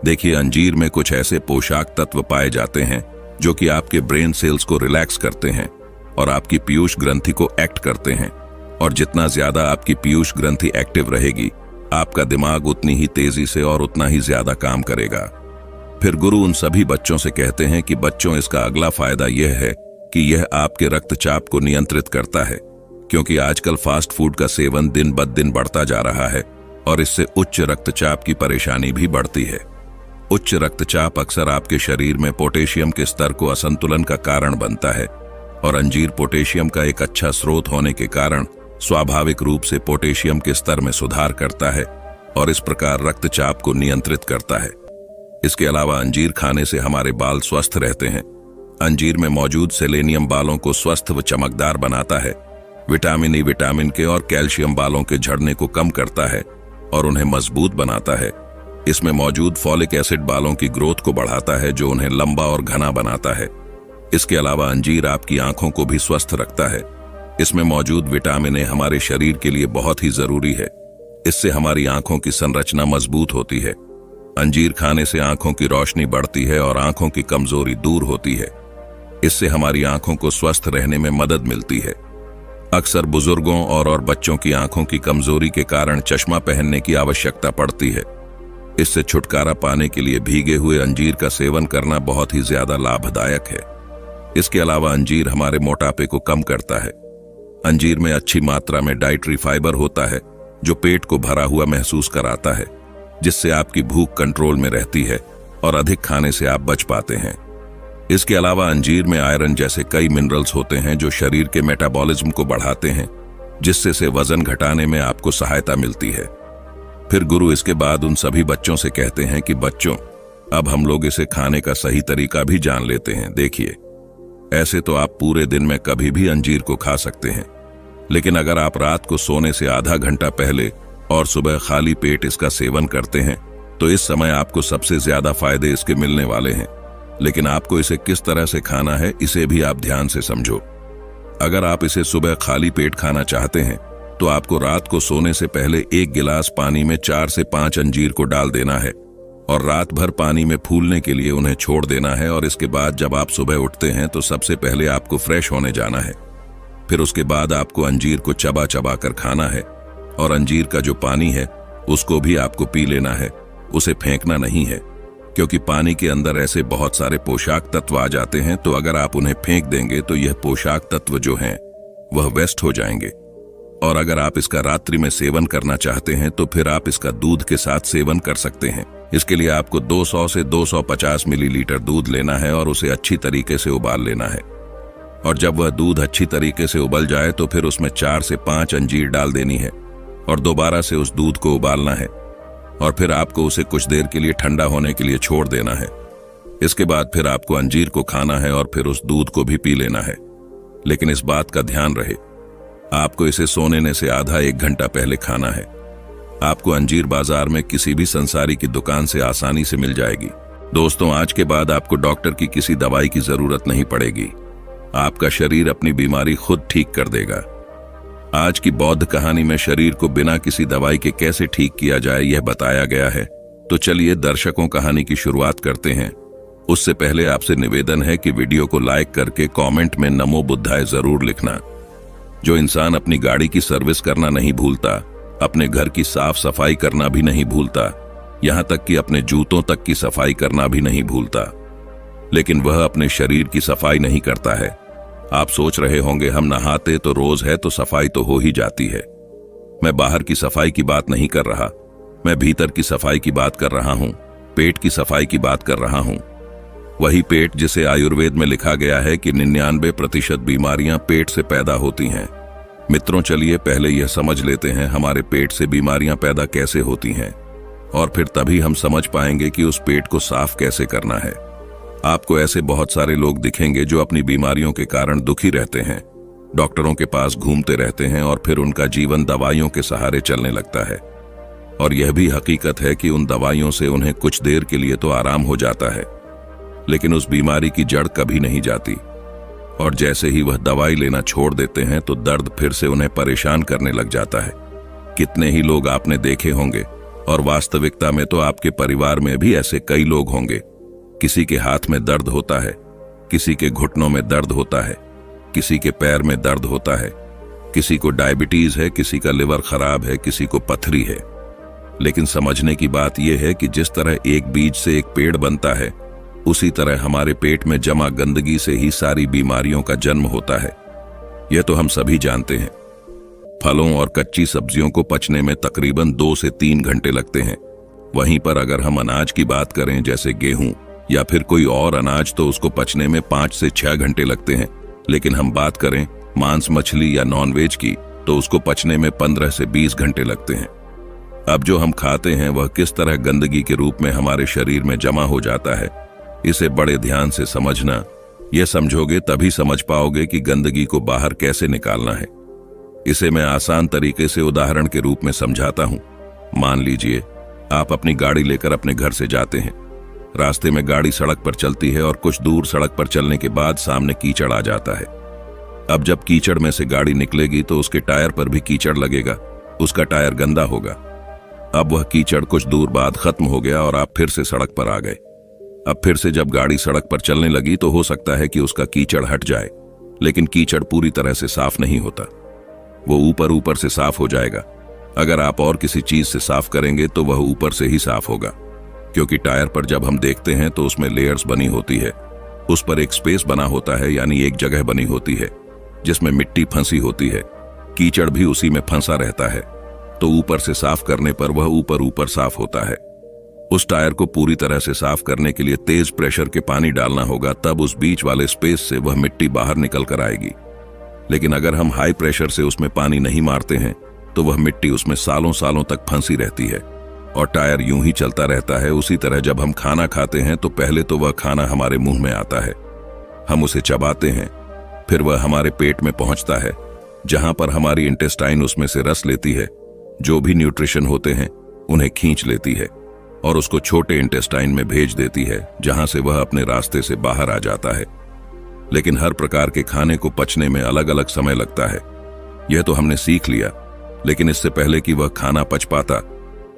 देखिए, अंजीर में कुछ ऐसे पोषक तत्व पाए जाते हैं जो कि आपके ब्रेन सेल्स को रिलैक्स करते हैं और आपकी पीयूष ग्रंथि को एक्ट करते हैं। और जितना ज्यादा आपकी पीयूष ग्रंथि एक्टिव रहेगी, आपका दिमाग उतनी ही तेजी से और उतना ही ज्यादा काम करेगा। फिर गुरु उन सभी बच्चों से कहते हैं कि बच्चों, इसका अगला फायदा यह है कि यह आपके रक्तचाप को नियंत्रित करता है, क्योंकि आजकल फास्ट फूड का सेवन दिन ब दिन बढ़ता जा रहा है और इससे उच्च रक्तचाप की परेशानी भी बढ़ती है। उच्च रक्तचाप अक्सर आपके शरीर में पोटेशियम के स्तर को असंतुलन का कारण बनता है और अंजीर पोटेशियम का एक अच्छा स्रोत होने के कारण स्वाभाविक रूप से पोटेशियम के स्तर में सुधार करता है और इस प्रकार रक्तचाप को नियंत्रित करता है। इसके अलावा अंजीर खाने से हमारे बाल स्वस्थ रहते हैं। अंजीर में मौजूद सेलेनियम बालों को स्वस्थ व चमकदार बनाता है। विटामिन ई, विटामिन के और कैल्शियम बालों के झड़ने को कम करता है और उन्हें मजबूत बनाता है। इसमें मौजूद फॉलिक एसिड बालों की ग्रोथ को बढ़ाता है, जो उन्हें लंबा और घना बनाता है। इसके अलावा अंजीर आपकी आंखों को भी स्वस्थ रखता है। इसमें मौजूद विटामिन ए हमारे शरीर के लिए बहुत ही जरूरी है। इससे हमारी आंखों की संरचना मजबूत होती है। अंजीर खाने से आंखों की रोशनी बढ़ती है और आंखों की कमजोरी दूर होती है। इससे हमारी आंखों को स्वस्थ रहने में मदद मिलती है। अक्सर बुजुर्गों और बच्चों की आंखों की कमजोरी के कारण चश्मा पहनने की आवश्यकता पड़ती है। इससे छुटकारा पाने के लिए भीगे हुए अंजीर का सेवन करना बहुत ही ज्यादा लाभदायक है। इसके अलावा अंजीर हमारे मोटापे को कम करता है। अंजीर में अच्छी मात्रा में डाइटरी फाइबर होता है, जो पेट को भरा हुआ महसूस कराता है, जिससे आपकी भूख कंट्रोल में रहती है और अधिक खाने से आप बच पाते हैं। इसके अलावा अंजीर में आयरन जैसे कई मिनरल्स होते हैं जो शरीर के मेटाबॉलिज्म को बढ़ाते हैं, जिससे से वजन घटाने में आपको सहायता मिलती है। फिर गुरु इसके बाद उन सभी बच्चों से कहते हैं कि बच्चों, अब हम लोग इसे खाने का सही तरीका भी जान लेते हैं। देखिए, ऐसे तो आप पूरे दिन में कभी भी अंजीर को खा सकते हैं, लेकिन अगर आप रात को सोने से आधा घंटा पहले और सुबह खाली पेट इसका सेवन करते हैं, तो इस समय आपको सबसे ज्यादा फायदे इसके मिलने वाले हैं। लेकिन आपको इसे किस तरह से खाना है, इसे भी आप ध्यान से समझो। अगर आप इसे सुबह खाली पेट खाना चाहते हैं, तो आपको रात को सोने से पहले 1 गिलास पानी में 4 से 5 अंजीर को डाल देना है और रात भर पानी में फूलने के लिए उन्हें छोड़ देना है। और इसके बाद जब आप सुबह उठते हैं, तो सबसे पहले आपको फ्रेश होने जाना है। फिर उसके बाद आपको अंजीर को चबा चबा कर खाना है और अंजीर का जो पानी है उसको भी आपको पी लेना है। उसे फेंकना नहीं है, क्योंकि पानी के अंदर ऐसे बहुत सारे पोषक तत्व आ जाते हैं, तो अगर आप उन्हें फेंक देंगे तो यह पोषक तत्व जो हैं वह वेस्ट हो जाएंगे। और अगर आप इसका रात्रि में सेवन करना चाहते हैं, तो फिर आप इसका दूध के साथ सेवन कर सकते हैं। इसके लिए आपको 200 से 250 मिलीलीटर दूध लेना है और उसे अच्छी तरीके से उबाल लेना है। और जब वह दूध अच्छी तरीके से उबल जाए, तो फिर उसमें 4 से 5 अंजीर डाल देनी है और दोबारा से उस दूध को उबालना है और फिर आपको उसे कुछ देर के लिए ठंडा होने के लिए छोड़ देना है। इसके बाद फिर आपको अंजीर को खाना है और फिर उस दूध को भी पी लेना है। लेकिन इस बात का ध्यान रहे, आपको इसे सोने से आधा 1 घंटा पहले खाना है। आपको अंजीर बाजार में किसी भी संसारी की दुकान से आसानी से मिल जाएगी। दोस्तों, आज के बाद आपको डॉक्टर की किसी दवाई की जरूरत नहीं पड़ेगी। आपका शरीर अपनी बीमारी खुद ठीक कर देगा। आज की बौद्ध कहानी में शरीर को बिना किसी दवाई के कैसे ठीक किया जाए, यह बताया गया है। तो चलिए दर्शकों, कहानी की शुरुआत करते हैं। उससे पहले आपसे निवेदन है कि वीडियो को लाइक करके कमेंट में नमो बुद्धाय जरूर लिखना। जो इंसान अपनी गाड़ी की सर्विस करना नहीं भूलता, अपने घर की साफ सफाई करना भी नहीं भूलता, यहां तक कि अपने जूतों तक की सफाई करना भी नहीं भूलता, लेकिन वह अपने शरीर की सफाई नहीं करता है। आप सोच रहे होंगे, हम नहाते तो रोज है तो सफाई तो हो ही जाती है। मैं बाहर की सफाई की बात नहीं कर रहा, मैं भीतर की सफाई की बात कर रहा हूं, पेट की सफाई की बात कर रहा हूं। वही पेट जिसे आयुर्वेद में लिखा गया है कि 99% बीमारियां पेट से पैदा होती हैं। मित्रों, चलिए पहले यह समझ लेते हैं हमारे पेट से बीमारियां पैदा कैसे होती हैं, और फिर तभी हम समझ पाएंगे कि उस पेट को साफ कैसे करना है। आपको ऐसे बहुत सारे लोग दिखेंगे जो अपनी बीमारियों के कारण दुखी रहते हैं, डॉक्टरों के पास घूमते रहते हैं और फिर उनका जीवन दवाइयों के सहारे चलने लगता है। और यह भी हकीकत है कि उन दवाइयों से उन्हें कुछ देर के लिए तो आराम हो जाता है, लेकिन उस बीमारी की जड़ कभी नहीं जाती। और जैसे ही वह दवाई लेना छोड़ देते हैं तो दर्द फिर से उन्हें परेशान करने लग जाता है। कितने ही लोग आपने देखे होंगे, और वास्तविकता में तो आपके परिवार में भी ऐसे कई लोग होंगे। किसी के हाथ में दर्द होता है, किसी के घुटनों में दर्द होता है, किसी के पैर में दर्द होता है, किसी को डायबिटीज है, किसी का लिवर खराब है, किसी को पथरी है। लेकिन समझने की बात यह है कि जिस तरह एक बीज से एक पेड़ बनता है, उसी तरह हमारे पेट में जमा गंदगी से ही सारी बीमारियों का जन्म होता है। यह तो हम सभी जानते हैं। फलों और कच्ची सब्जियों को पचने में तकरीबन 2 से 3 घंटे लगते हैं। वहीं पर अगर हम अनाज की बात करें, जैसे गेहूं या फिर कोई और अनाज, तो उसको पचने में 5 से 6 घंटे लगते हैं। लेकिन हम बात करें मांस, मछली या नॉनवेज की, तो उसको पचने में 15 से 20 घंटे लगते हैं। अब जो हम खाते हैं वह किस तरह गंदगी के रूप में हमारे शरीर में जमा हो जाता है, इसे बड़े ध्यान से समझना। यह समझोगे तभी समझ पाओगे कि गंदगी को बाहर कैसे निकालना है। इसे मैं आसान तरीके से उदाहरण के रूप में समझाता हूं। मान लीजिए आप अपनी गाड़ी लेकर अपने घर से जाते हैं। रास्ते में गाड़ी सड़क पर चलती है और कुछ दूर सड़क पर चलने के बाद सामने कीचड़ आ जाता है। अब जब कीचड़ में से गाड़ी निकलेगी तो उसके टायर पर भी कीचड़ लगेगा, उसका टायर गंदा होगा। अब वह कीचड़ कुछ दूर बाद खत्म हो गया और आप फिर से सड़क पर आ गए। अब फिर से जब गाड़ी सड़क पर चलने लगी तो हो सकता है कि उसका कीचड़ हट जाए, लेकिन कीचड़ पूरी तरह से साफ नहीं होता, वो ऊपर ऊपर से साफ हो जाएगा। अगर आप और किसी चीज से साफ करेंगे तो वह ऊपर से ही साफ होगा, क्योंकि टायर पर जब हम देखते हैं तो उसमें लेयर्स बनी होती है, उस पर एक स्पेस बना होता है, यानी एक जगह बनी होती है जिसमें मिट्टी फंसी होती है। कीचड़ भी उसी में फंसा रहता है, तो ऊपर से साफ करने पर वह ऊपर ऊपर साफ होता है। उस टायर को पूरी तरह से साफ करने के लिए तेज प्रेशर के पानी डालना होगा, तब उस बीच वाले स्पेस से वह मिट्टी बाहर निकल कर आएगी। लेकिन अगर हम हाई प्रेशर से उसमें पानी नहीं मारते हैं तो वह मिट्टी उसमें सालों सालों तक फंसी रहती है और टायर यूं ही चलता रहता है। उसी तरह जब हम खाना खाते हैं तो पहले तो वह खाना हमारे मुंह में आता है, हम उसे चबाते हैं, फिर वह हमारे पेट में पहुंचता है, जहां पर हमारी इंटेस्टाइन उसमें से रस लेती है, जो भी न्यूट्रिशन होते हैं उन्हें खींच लेती है और उसको छोटे इंटेस्टाइन में भेज देती है, जहां से वह अपने रास्ते से बाहर आ जाता है। लेकिन हर प्रकार के खाने को पचने में अलग अलग समय लगता है, यह तो हमने सीख लिया। लेकिन इससे पहले कि वह खाना पच पाता,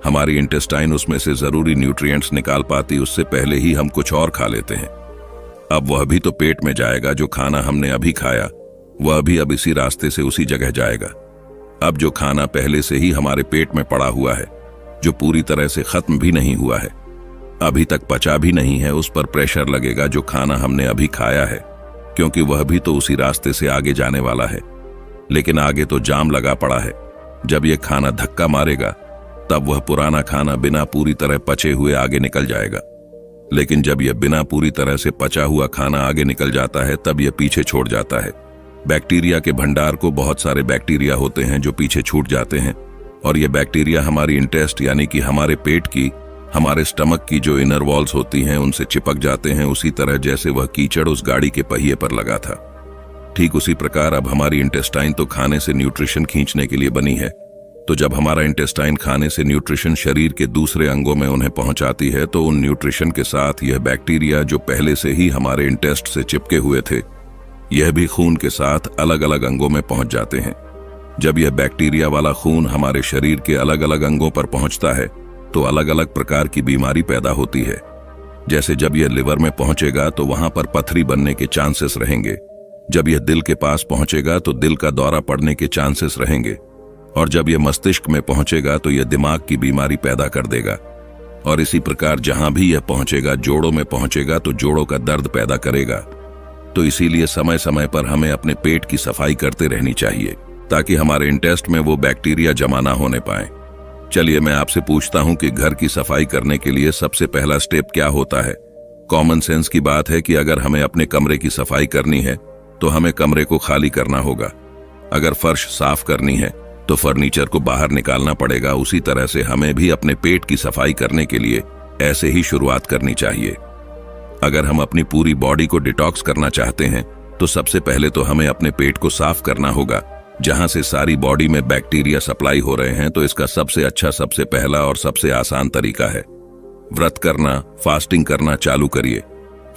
हमारी इंटेस्टाइन उसमें से जरूरी न्यूट्रिएंट्स निकाल पाती, उससे पहले ही हम कुछ और खा लेते हैं। अब वह भी तो पेट में जाएगा। जो खाना हमने अभी खाया वह भी अब इसी रास्ते से उसी जगह जाएगा। अब जो खाना पहले से ही हमारे पेट में पड़ा हुआ है, जो पूरी तरह से खत्म भी नहीं हुआ है, अभी तक पचा भी नहीं है, उस पर प्रेशर लगेगा जो खाना हमने अभी खाया है, क्योंकि वह भी तो उसी रास्ते से आगे जाने वाला है। लेकिन आगे तो जाम लगा पड़ा है। जब यह खाना धक्का मारेगा तब वह पुराना खाना बिना पूरी तरह पचे हुए आगे निकल जाएगा। लेकिन जब यह बिना पूरी तरह से पचा हुआ खाना आगे निकल जाता है तब यह पीछे छोड़ जाता है। बैक्टीरिया के भंडार को बहुत सारे बैक्टीरिया होते हैं जो पीछे छूट जाते हैं, और ये बैक्टीरिया हमारी इंटेस्ट यानी कि हमारे पेट की, हमारे स्टमक की जो इनर वॉल्स होती हैं उनसे चिपक जाते हैं, उसी तरह जैसे वह कीचड़ उस गाड़ी के पहिए पर लगा था। ठीक उसी प्रकार अब हमारी इंटेस्टाइन तो खाने से न्यूट्रिशन खींचने के लिए बनी है, तो जब हमारा इंटेस्टाइन खाने से न्यूट्रिशन शरीर के दूसरे अंगों में उन्हें पहुंचाती है, तो उन न्यूट्रिशन के साथ यह बैक्टीरिया जो पहले से ही हमारे इंटेस्ट से चिपके हुए थे, यह भी खून के साथ अलग अलग अंगों में पहुंच जाते हैं। जब यह बैक्टीरिया वाला खून हमारे शरीर के अलग अलग अंगों पर पहुंचता है तो अलग अलग प्रकार की बीमारी पैदा होती है। जैसे जब यह लिवर में पहुंचेगा तो वहां पर पथरी बनने के चांसेस रहेंगे, जब यह दिल के पास पहुंचेगा तो दिल का दौरा पड़ने के चांसेस रहेंगे, और जब यह मस्तिष्क में पहुंचेगा तो यह दिमाग की बीमारी पैदा कर देगा। और इसी प्रकार जहां भी यह पहुंचेगा, जोड़ों में पहुंचेगा तो जोड़ों का दर्द पैदा करेगा। तो इसीलिए समय समय पर हमें अपने पेट की सफाई करते रहनी चाहिए, ताकि हमारे इंटेस्ट में वो बैक्टीरिया जमा ना होने पाए। चलिए मैं आपसे पूछता हूं कि घर की सफाई करने के लिए सबसे पहला स्टेप क्या होता है? कॉमन सेंस की बात है कि अगर हमें अपने कमरे की सफाई करनी है तो हमें कमरे को खाली करना होगा। अगर फर्श साफ करनी है तो फर्नीचर को बाहर निकालना पड़ेगा। उसी तरह से हमें भी अपने पेट की सफाई करने के लिए ऐसे ही शुरुआत करनी चाहिए। अगर हम अपनी पूरी बॉडी को डिटॉक्स करना चाहते हैं तो सबसे पहले तो हमें अपने पेट को साफ करना होगा, जहां से सारी बॉडी में बैक्टीरिया सप्लाई हो रहे हैं। तो इसका सबसे अच्छा, सबसे पहला और सबसे आसान तरीका है व्रत करना, फास्टिंग करना चालू करिए।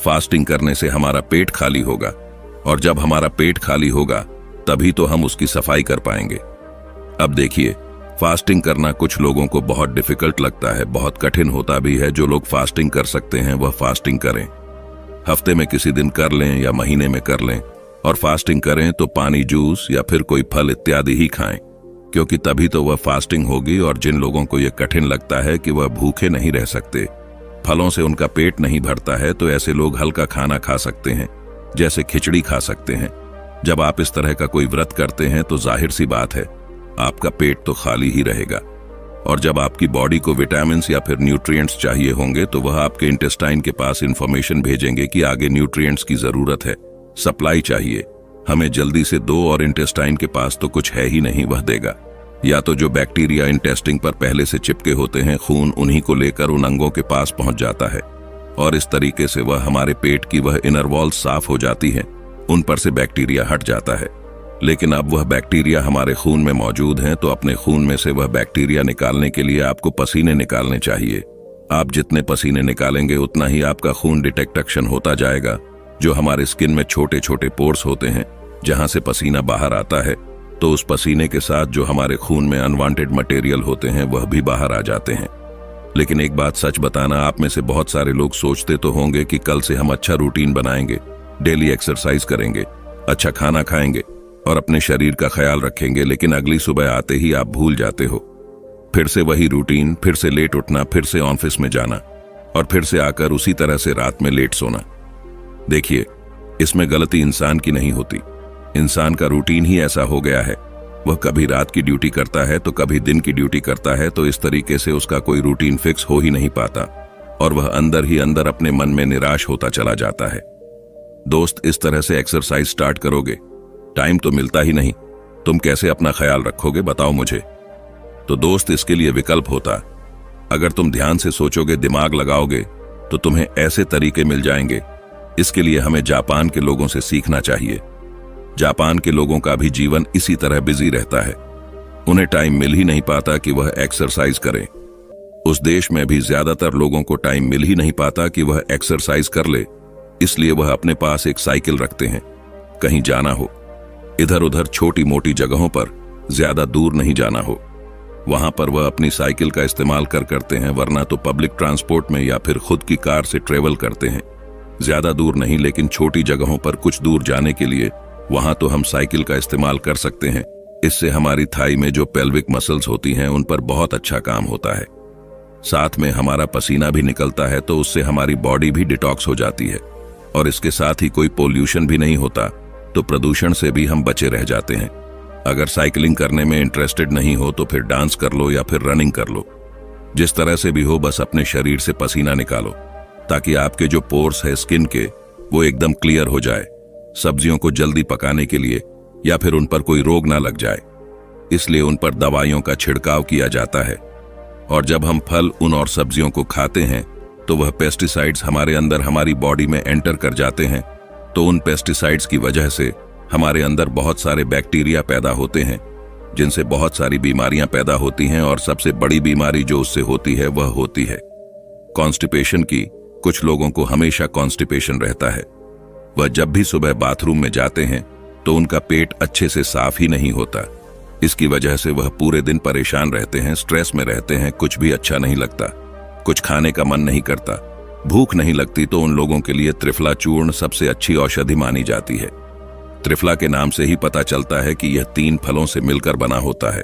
फास्टिंग करने से हमारा पेट खाली होगा, और जब हमारा पेट खाली होगा तभी तो हम उसकी सफाई कर पाएंगे। अब देखिए, फास्टिंग करना कुछ लोगों को बहुत डिफिकल्ट लगता है, बहुत कठिन होता भी है। जो लोग फास्टिंग कर सकते हैं वह फास्टिंग करें। हफ्ते में किसी दिन कर लें या महीने में कर लें, और फास्टिंग करें तो पानी, जूस या फिर कोई फल इत्यादि ही खाएं, क्योंकि तभी तो वह फास्टिंग होगी। और जिन लोगों को यह कठिन लगता है कि वह भूखे नहीं रह सकते, फलों से उनका पेट नहीं भरता है, तो ऐसे लोग हल्का खाना खा सकते हैं, जैसे खिचड़ी खा सकते हैं। जब आप इस तरह का कोई व्रत करते हैं तो जाहिर सी बात है आपका पेट तो खाली ही रहेगा। और जब आपकी बॉडी को विटामिन या फिर न्यूट्रिएंट्स चाहिए होंगे तो वह आपके इंटेस्टाइन के पास इंफॉर्मेशन भेजेंगे कि आगे न्यूट्रिएंट्स की जरूरत है, सप्लाई चाहिए हमें जल्दी से दो। और इंटेस्टाइन के पास तो कुछ है ही नहीं, वह देगा। या तो जो बैक्टीरिया इंटेस्टिन पर पहले से चिपके होते हैं, खून उन्हीं को लेकर उन अंगों के पास पहुंच जाता है, और इस तरीके से वह हमारे पेट की वह इनर वॉल साफ हो जाती है, उन पर से बैक्टीरिया हट जाता है। लेकिन अब वह बैक्टीरिया हमारे खून में मौजूद हैं, तो अपने खून में से वह बैक्टीरिया निकालने के लिए आपको पसीने निकालने चाहिए। आप जितने पसीने निकालेंगे उतना ही आपका खून डिटेक्शन होता जाएगा। जो हमारे स्किन में छोटे छोटे पोर्स होते हैं जहां से पसीना बाहर आता है, तो उस पसीने के साथ जो हमारे खून में अनवांटेड मटेरियल होते हैं वह भी बाहर आ जाते हैं। लेकिन एक बात सच बताना, आप में से बहुत सारे लोग सोचते तो होंगे कि कल से हम अच्छा रूटीन बनाएंगे, डेली एक्सरसाइज करेंगे, अच्छा खाना खाएंगे और अपने शरीर का ख्याल रखेंगे, लेकिन अगली सुबह आते ही आप भूल जाते हो। फिर से वही रूटीन, फिर से लेट उठना, फिर से ऑफिस में जाना, और फिर से आकर उसी तरह से रात में लेट सोना। देखिए, इसमें गलती इंसान की नहीं होती, इंसान का रूटीन ही ऐसा हो गया है। वह कभी रात की ड्यूटी करता है तो कभी दिन की ड्यूटी करता है, तो इस तरीके से उसका कोई रूटीन फिक्स हो ही नहीं पाता, और वह अंदर ही अंदर अपने मन में निराश होता चला जाता है। दोस्त, इस तरह से एक्सरसाइज स्टार्ट करोगे, टाइम तो मिलता ही नहीं, तुम कैसे अपना ख्याल रखोगे बताओ मुझे। तो दोस्त, इसके लिए विकल्प होता। अगर तुम ध्यान से सोचोगे, दिमाग लगाओगे, तो तुम्हें ऐसे तरीके मिल जाएंगे। इसके लिए हमें जापान के लोगों से सीखना चाहिए। जापान के लोगों का भी जीवन इसी तरह बिजी रहता है, उन्हें टाइम मिल ही नहीं पाता कि वह एक्सरसाइज करें। उस देश में भी ज्यादातर लोगों को टाइम मिल ही नहीं पाता कि वह एक्सरसाइज कर ले, इसलिए वह अपने पास एक साइकिल रखते हैं। कहीं जाना हो, इधर उधर छोटी मोटी जगहों पर, ज्यादा दूर नहीं जाना हो, वहां पर वह अपनी साइकिल का इस्तेमाल करते हैं, वरना तो पब्लिक ट्रांसपोर्ट में या फिर खुद की कार से ट्रेवल करते हैं। ज्यादा दूर नहीं, लेकिन छोटी जगहों पर कुछ दूर जाने के लिए वहां तो हम साइकिल का इस्तेमाल कर सकते हैं। इससे हमारी थाई में जो पेल्विक मसल्स होती हैं उन पर बहुत अच्छा काम होता है। साथ में हमारा पसीना भी निकलता है, तो उससे हमारी बॉडी भी डिटॉक्स हो जाती है, और इसके साथ ही कोई पोल्यूशन भी नहीं होता, तो प्रदूषण से भी हम बचे रह जाते हैं। अगर साइकिलिंग करने में इंटरेस्टेड नहीं हो तो फिर डांस कर लो या फिर रनिंग कर लो, जिस तरह से भी हो, बस अपने शरीर से पसीना निकालो, ताकि आपके जो पोर्स है स्किन के वो एकदम क्लियर हो जाए। सब्जियों को जल्दी पकाने के लिए या फिर उन पर कोई रोग ना लग जाए, इसलिए उन पर दवाइयों का छिड़काव किया जाता है। और जब हम फल, उन और सब्जियों को खाते हैं तो वह पेस्टिसाइड्स हमारे अंदर, हमारी बॉडी में एंटर कर जाते हैं, तो उन पेस्टिसाइड्स की वजह से हमारे अंदर बहुत सारे बैक्टीरिया पैदा होते हैं, जिनसे बहुत सारी बीमारियां पैदा होती हैं। और सबसे बड़ी बीमारी जो उससे होती है वह होती है कॉन्स्टिपेशन की। कुछ लोगों को हमेशा कॉन्स्टिपेशन रहता है। वह जब भी सुबह बाथरूम में जाते हैं तो उनका पेट अच्छे से साफ ही नहीं होता। इसकी वजह से वह पूरे दिन परेशान रहते हैं, स्ट्रेस में रहते हैं, कुछ भी अच्छा नहीं लगता, कुछ खाने का मन नहीं करता, भूख नहीं लगती। तो उन लोगों के लिए त्रिफला चूर्ण सबसे अच्छी औषधि मानी जाती है। त्रिफला के नाम से ही पता चलता है कि यह 3 फलों से मिलकर बना होता है,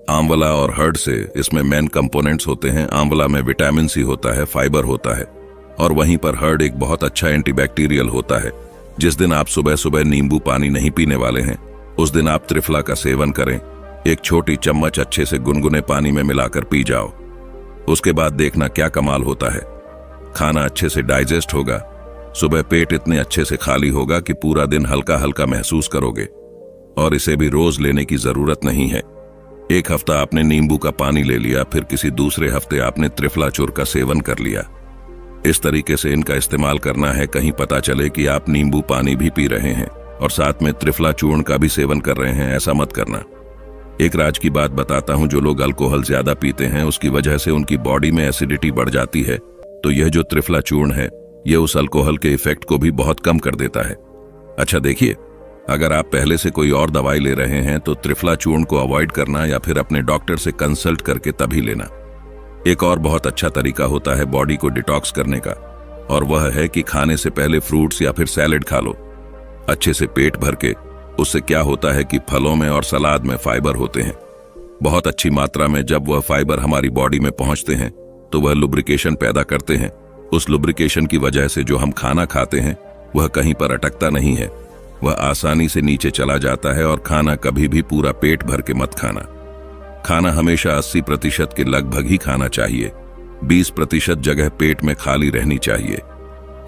आंवला और हर्ड से। इसमें मेन कंपोनेंट्स होते हैं। आंवला में विटामिन सी होता है, फाइबर होता है, और वहीं पर हर्ड एक बहुत अच्छा एंटीबैक्टीरियल होता है। जिस दिन आप सुबह सुबह नींबू पानी नहीं पीने वाले हैं, उस दिन आप त्रिफला का सेवन करें। एक छोटी चम्मच अच्छे से गुनगुने पानी में मिलाकर पी जाओ, उसके बाद देखना क्या कमाल होता है। खाना अच्छे से डाइजेस्ट होगा, सुबह पेट इतने अच्छे से खाली होगा कि पूरा दिन हल्का हल्का महसूस करोगे। और इसे भी रोज लेने की जरूरत नहीं है। एक हफ्ता आपने नींबू का पानी ले लिया, फिर किसी दूसरे हफ्ते आपने त्रिफला चूर्ण का सेवन कर लिया। इस तरीके से इनका इस्तेमाल करना है, कहीं पता चले कि आप नींबू पानी भी पी रहे हैं और साथ में त्रिफला चूर्ण का भी सेवन कर रहे हैं, ऐसा मत करना। एक राज की बात बताता हूं, जो लोग अल्कोहल ज्यादा पीते हैं उसकी वजह से उनकी बॉडी में एसिडिटी बढ़ जाती है, तो यह जो त्रिफला चूर्ण है यह उस अल्कोहल के इफेक्ट को भी बहुत कम कर देता है। अच्छा देखिए, अगर आप पहले से कोई और दवाई ले रहे हैं तो त्रिफला चूर्ण को अवॉइड करना या फिर अपने डॉक्टर से कंसल्ट करके तभी लेना। एक और बहुत अच्छा तरीका होता है बॉडी को डिटॉक्स करने का, और वह है कि खाने से पहले फ्रूट्स या फिर सैलेड खा लो अच्छे से पेट भर के। उससे क्या होता है कि फलों में और सलाद में फाइबर होते हैं बहुत अच्छी मात्रा में। जब वह फाइबर हमारी बॉडी में पहुंचते हैं तो वह लुब्रिकेशन पैदा करते हैं। उस लुब्रिकेशन की वजह से जो हम खाना खाते हैं वह कहीं पर अटकता नहीं है, वह आसानी से नीचे चला जाता है। और खाना कभी भी पूरा पेट भर के मत खाना। खाना हमेशा 80% के लगभग ही खाना चाहिए, 20% जगह पेट में खाली रहनी चाहिए।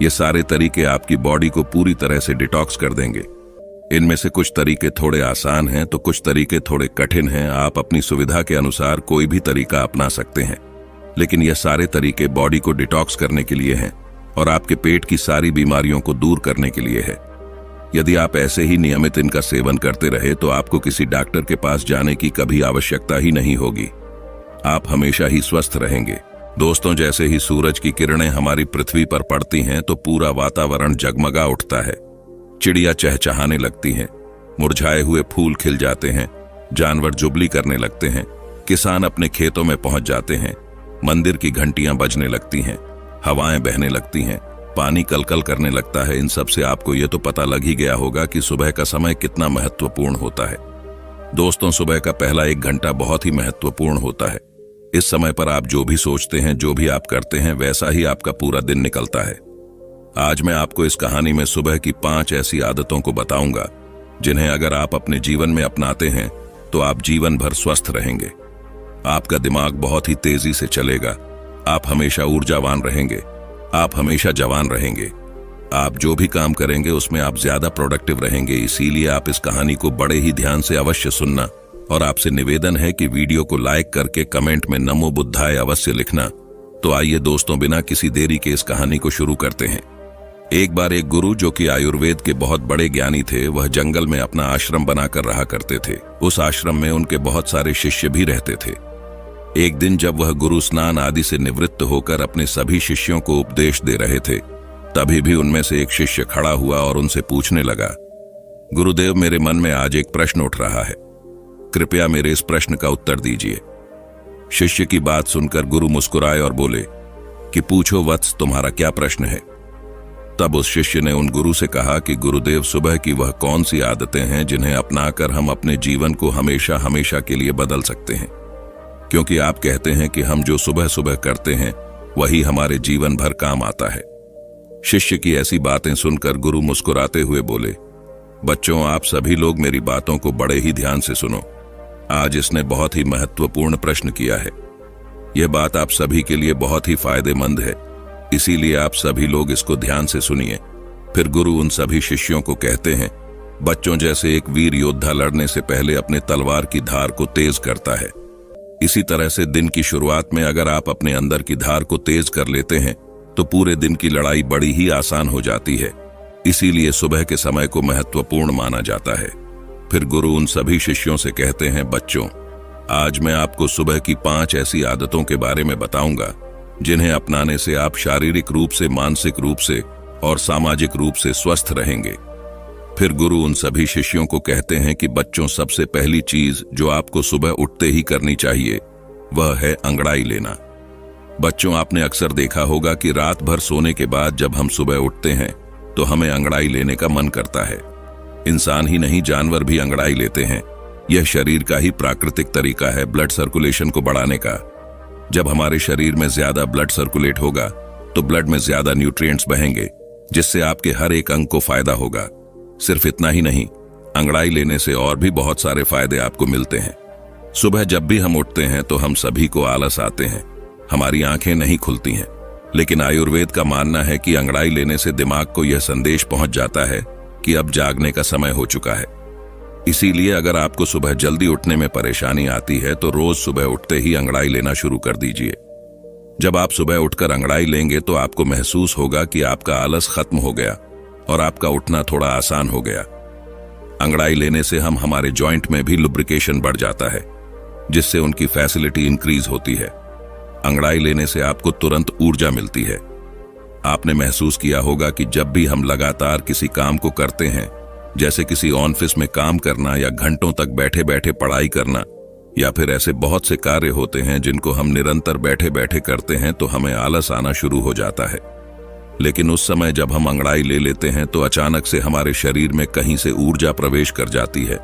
ये सारे तरीके आपकी बॉडी को पूरी तरह से डिटॉक्स कर देंगे। इनमें से कुछ तरीके थोड़े आसान हैं तो कुछ तरीके थोड़े कठिन हैं। आप अपनी सुविधा के अनुसार कोई भी तरीका अपना सकते हैं, लेकिन यह सारे तरीके बॉडी को डिटॉक्स करने के लिए हैं और आपके पेट की सारी बीमारियों को दूर करने के लिए है। यदि आप ऐसे ही नियमित इनका सेवन करते रहे तो आपको किसी डॉक्टर के पास जाने की कभी आवश्यकता ही नहीं होगी। आप हमेशा ही स्वस्थ रहेंगे। दोस्तों, जैसे ही सूरज की किरणें हमारी पृथ्वी पर पड़ती हैं तो पूरा वातावरण जगमगा उठता है। चिड़िया चहचहाने लगती हैं, मुरझाए हुए फूल खिल जाते हैं, जानवर जुबली करने लगते हैं, किसान अपने खेतों में पहुंच जाते हैं, मंदिर की घंटियां बजने लगती हैं, हवाएं बहने लगती हैं, पानी कलकल करने लगता है। इन सब से आपको ये तो पता लग ही गया होगा कि सुबह का समय कितना महत्वपूर्ण होता है। दोस्तों, सुबह का पहला 1 घंटा बहुत ही महत्वपूर्ण होता है। इस समय पर आप जो भी सोचते हैं, जो भी आप करते हैं, वैसा ही आपका पूरा दिन निकलता है। आज मैं आपको इस कहानी में सुबह की 5 ऐसी आदतों को बताऊंगा जिन्हें अगर आप अपने जीवन में अपनाते हैं तो आप जीवन भर स्वस्थ रहेंगे। आपका दिमाग बहुत ही तेजी से चलेगा, आप हमेशा ऊर्जावान रहेंगे, आप हमेशा जवान रहेंगे। आप जो भी काम करेंगे उसमें आप ज्यादा प्रोडक्टिव रहेंगे। इसीलिए आप इस कहानी को बड़े ही ध्यान से अवश्य सुनना, और आपसे निवेदन है कि वीडियो को लाइक करके कमेंट में नमो बुद्धाय अवश्य लिखना। तो आइए दोस्तों, बिना किसी देरी के इस कहानी को शुरू करते हैं। एक बार एक गुरु, जो कि आयुर्वेद के बहुत बड़े ज्ञानी थे, वह जंगल में अपना आश्रम बनाकर रहा करते थे। उस आश्रम में उनके बहुत सारे शिष्य भी रहते थे। एक दिन जब वह गुरु स्नान आदि से निवृत्त होकर अपने सभी शिष्यों को उपदेश दे रहे थे, तभी भी उनमें से एक शिष्य खड़ा हुआ और उनसे पूछने लगा, गुरुदेव, मेरे मन में आज एक प्रश्न उठ रहा है, कृपया मेरे इस प्रश्न का उत्तर दीजिए। शिष्य की बात सुनकर गुरु मुस्कुराए और बोले कि पूछो वत्स, तुम्हारा क्या प्रश्न है। तब उस शिष्य ने उन गुरु से कहा कि गुरुदेव, सुबह की वह कौन सी आदतें हैं जिन्हें अपनाकर हम अपने जीवन को हमेशा हमेशा के लिए बदल सकते हैं, क्योंकि आप कहते हैं कि हम जो सुबह सुबह करते हैं वही हमारे जीवन भर काम आता है। शिष्य की ऐसी बातें सुनकर गुरु मुस्कुराते हुए बोले, बच्चों, आप सभी लोग मेरी बातों को बड़े ही ध्यान से सुनो। आज इसने बहुत ही महत्वपूर्ण प्रश्न किया है। यह बात आप सभी के लिए बहुत ही फायदेमंद है, इसीलिए आप सभी लोग इसको ध्यान से सुनिए। फिर गुरु उन सभी शिष्यों को कहते हैं, बच्चों, जैसे एक वीर योद्धा लड़ने से पहले अपने तलवार की धार को तेज करता है, इसी तरह से दिन की शुरुआत में अगर आप अपने अंदर की धार को तेज कर लेते हैं तो पूरे दिन की लड़ाई बड़ी ही आसान हो जाती है। इसीलिए सुबह के समय को महत्वपूर्ण माना जाता है। फिर गुरु उन सभी शिष्यों से कहते हैं, बच्चों, आज मैं आपको सुबह की 5 ऐसी आदतों के बारे में बताऊंगा जिन्हें अपनाने से आप शारीरिक रूप से, मानसिक रूप से और सामाजिक रूप से स्वस्थ रहेंगे। फिर गुरु उन सभी शिष्यों को कहते हैं कि बच्चों, सबसे पहली चीज जो आपको सुबह उठते ही करनी चाहिए वह है अंगड़ाई लेना। बच्चों, आपने अक्सर देखा होगा कि रात भर सोने के बाद जब हम सुबह उठते हैं तो हमें अंगड़ाई लेने का मन करता है। इंसान ही नहीं, जानवर भी अंगड़ाई लेते हैं। यह शरीर का ही प्राकृतिक तरीका है ब्लड सर्कुलेशन को बढ़ाने का। जब हमारे शरीर में ज्यादा ब्लड सर्कुलेट होगा तो ब्लड में ज्यादा न्यूट्रिएंट्स बहेंगे, जिससे आपके हर एक अंग को फायदा होगा। सिर्फ इतना ही नहीं, अंगड़ाई लेने से और भी बहुत सारे फायदे आपको मिलते हैं। सुबह जब भी हम उठते हैं तो हम सभी को आलस आते हैं, हमारी आंखें नहीं खुलती हैं। लेकिन आयुर्वेद का मानना है कि अंगड़ाई लेने से दिमाग को यह संदेश पहुंच जाता है कि अब जागने का समय हो चुका है। इसीलिए अगर आपको सुबह जल्दी उठने में परेशानी आती है तो रोज सुबह उठते ही अंगड़ाई लेना शुरू कर दीजिए। जब आप सुबह उठकर अंगड़ाई लेंगे तो आपको महसूस होगा कि आपका आलस खत्म हो गया और आपका उठना थोड़ा आसान हो गया। अंगड़ाई लेने से हमारे जॉइंट में भी लुब्रिकेशन बढ़ जाता है, जिससे उनकी फैसिलिटी इंक्रीज होती है। अंगड़ाई लेने से आपको तुरंत ऊर्जा मिलती है। आपने महसूस किया होगा कि जब भी हम लगातार किसी काम को करते हैं, जैसे किसी ऑफिस में काम करना या घंटों तक बैठे बैठे पढ़ाई करना, या फिर ऐसे बहुत से कार्य होते हैं जिनको हम निरंतर बैठे बैठे करते हैं, तो हमें आलस आना शुरू हो जाता है। लेकिन उस समय जब हम अंगड़ाई ले लेते हैं तो अचानक से हमारे शरीर में कहीं से ऊर्जा प्रवेश कर जाती है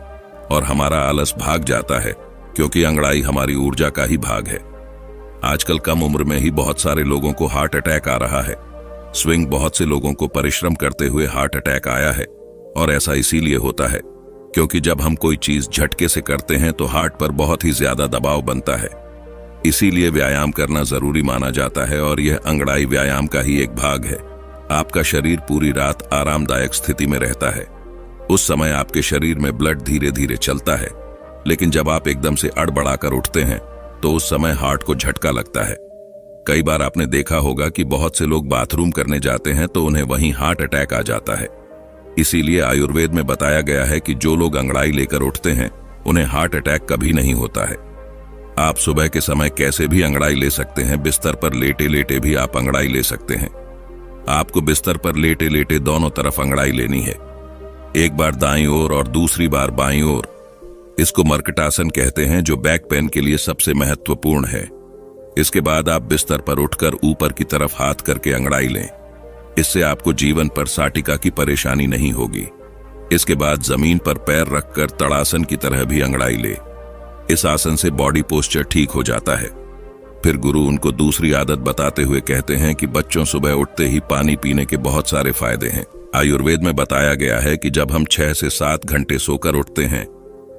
और हमारा आलस भाग जाता है, क्योंकि अंगड़ाई हमारी ऊर्जा का ही भाग है। आजकल कम उम्र में ही बहुत सारे लोगों को हार्ट अटैक आ रहा है। स्विंग बहुत से लोगों को परिश्रम करते हुए हार्ट अटैक आया है, और ऐसा इसीलिए होता है क्योंकि जब हम कोई चीज झटके से करते हैं तो हार्ट पर बहुत ही ज्यादा दबाव बनता है। इसीलिए व्यायाम करना जरूरी माना जाता है, और यह अंगड़ाई व्यायाम का ही एक भाग है। आपका शरीर पूरी रात आरामदायक स्थिति में रहता है। उस समय आपके शरीर में ब्लड धीरे धीरे चलता है, लेकिन जब आप एकदम से अड़बड़ाकर उठते हैं तो उस समय हार्ट को झटका लगता है। कई बार आपने देखा होगा कि बहुत से लोग बाथरूम करने जाते हैं तो उन्हें वहीं हार्ट अटैक आ जाता है। इसीलिए आयुर्वेद में बताया गया है कि जो लोग अंगड़ाई लेकर उठते हैं उन्हें हार्ट अटैक कभी नहीं होता है। आप सुबह के समय कैसे भी अंगड़ाई ले सकते हैं। बिस्तर पर लेटे लेटे भी आप अंगड़ाई ले सकते हैं। आपको बिस्तर पर लेटे लेटे दोनों तरफ अंगड़ाई लेनी है, एक बार दाईं ओर और दूसरी बार बाईं ओर। इसको मर्कटासन कहते हैं, जो बैक पेन के लिए सबसे महत्वपूर्ण है। इसके बाद आप बिस्तर पर उठकर ऊपर की तरफ हाथ करके अंगड़ाई लें। इससे आपको जीवन पर साटिका की परेशानी नहीं होगी। इसके बाद जमीन पर पैर रखकर तड़ासन की तरह भी अंगड़ाई ले। इस आसन से बॉडी पोस्चर ठीक हो जाता है। फिर गुरु उनको दूसरी आदत बताते हुए कहते हैं कि बच्चों, सुबह उठते ही पानी पीने के बहुत सारे फायदे हैं। आयुर्वेद में बताया गया है कि जब हम 6 से 7 घंटे सोकर उठते हैं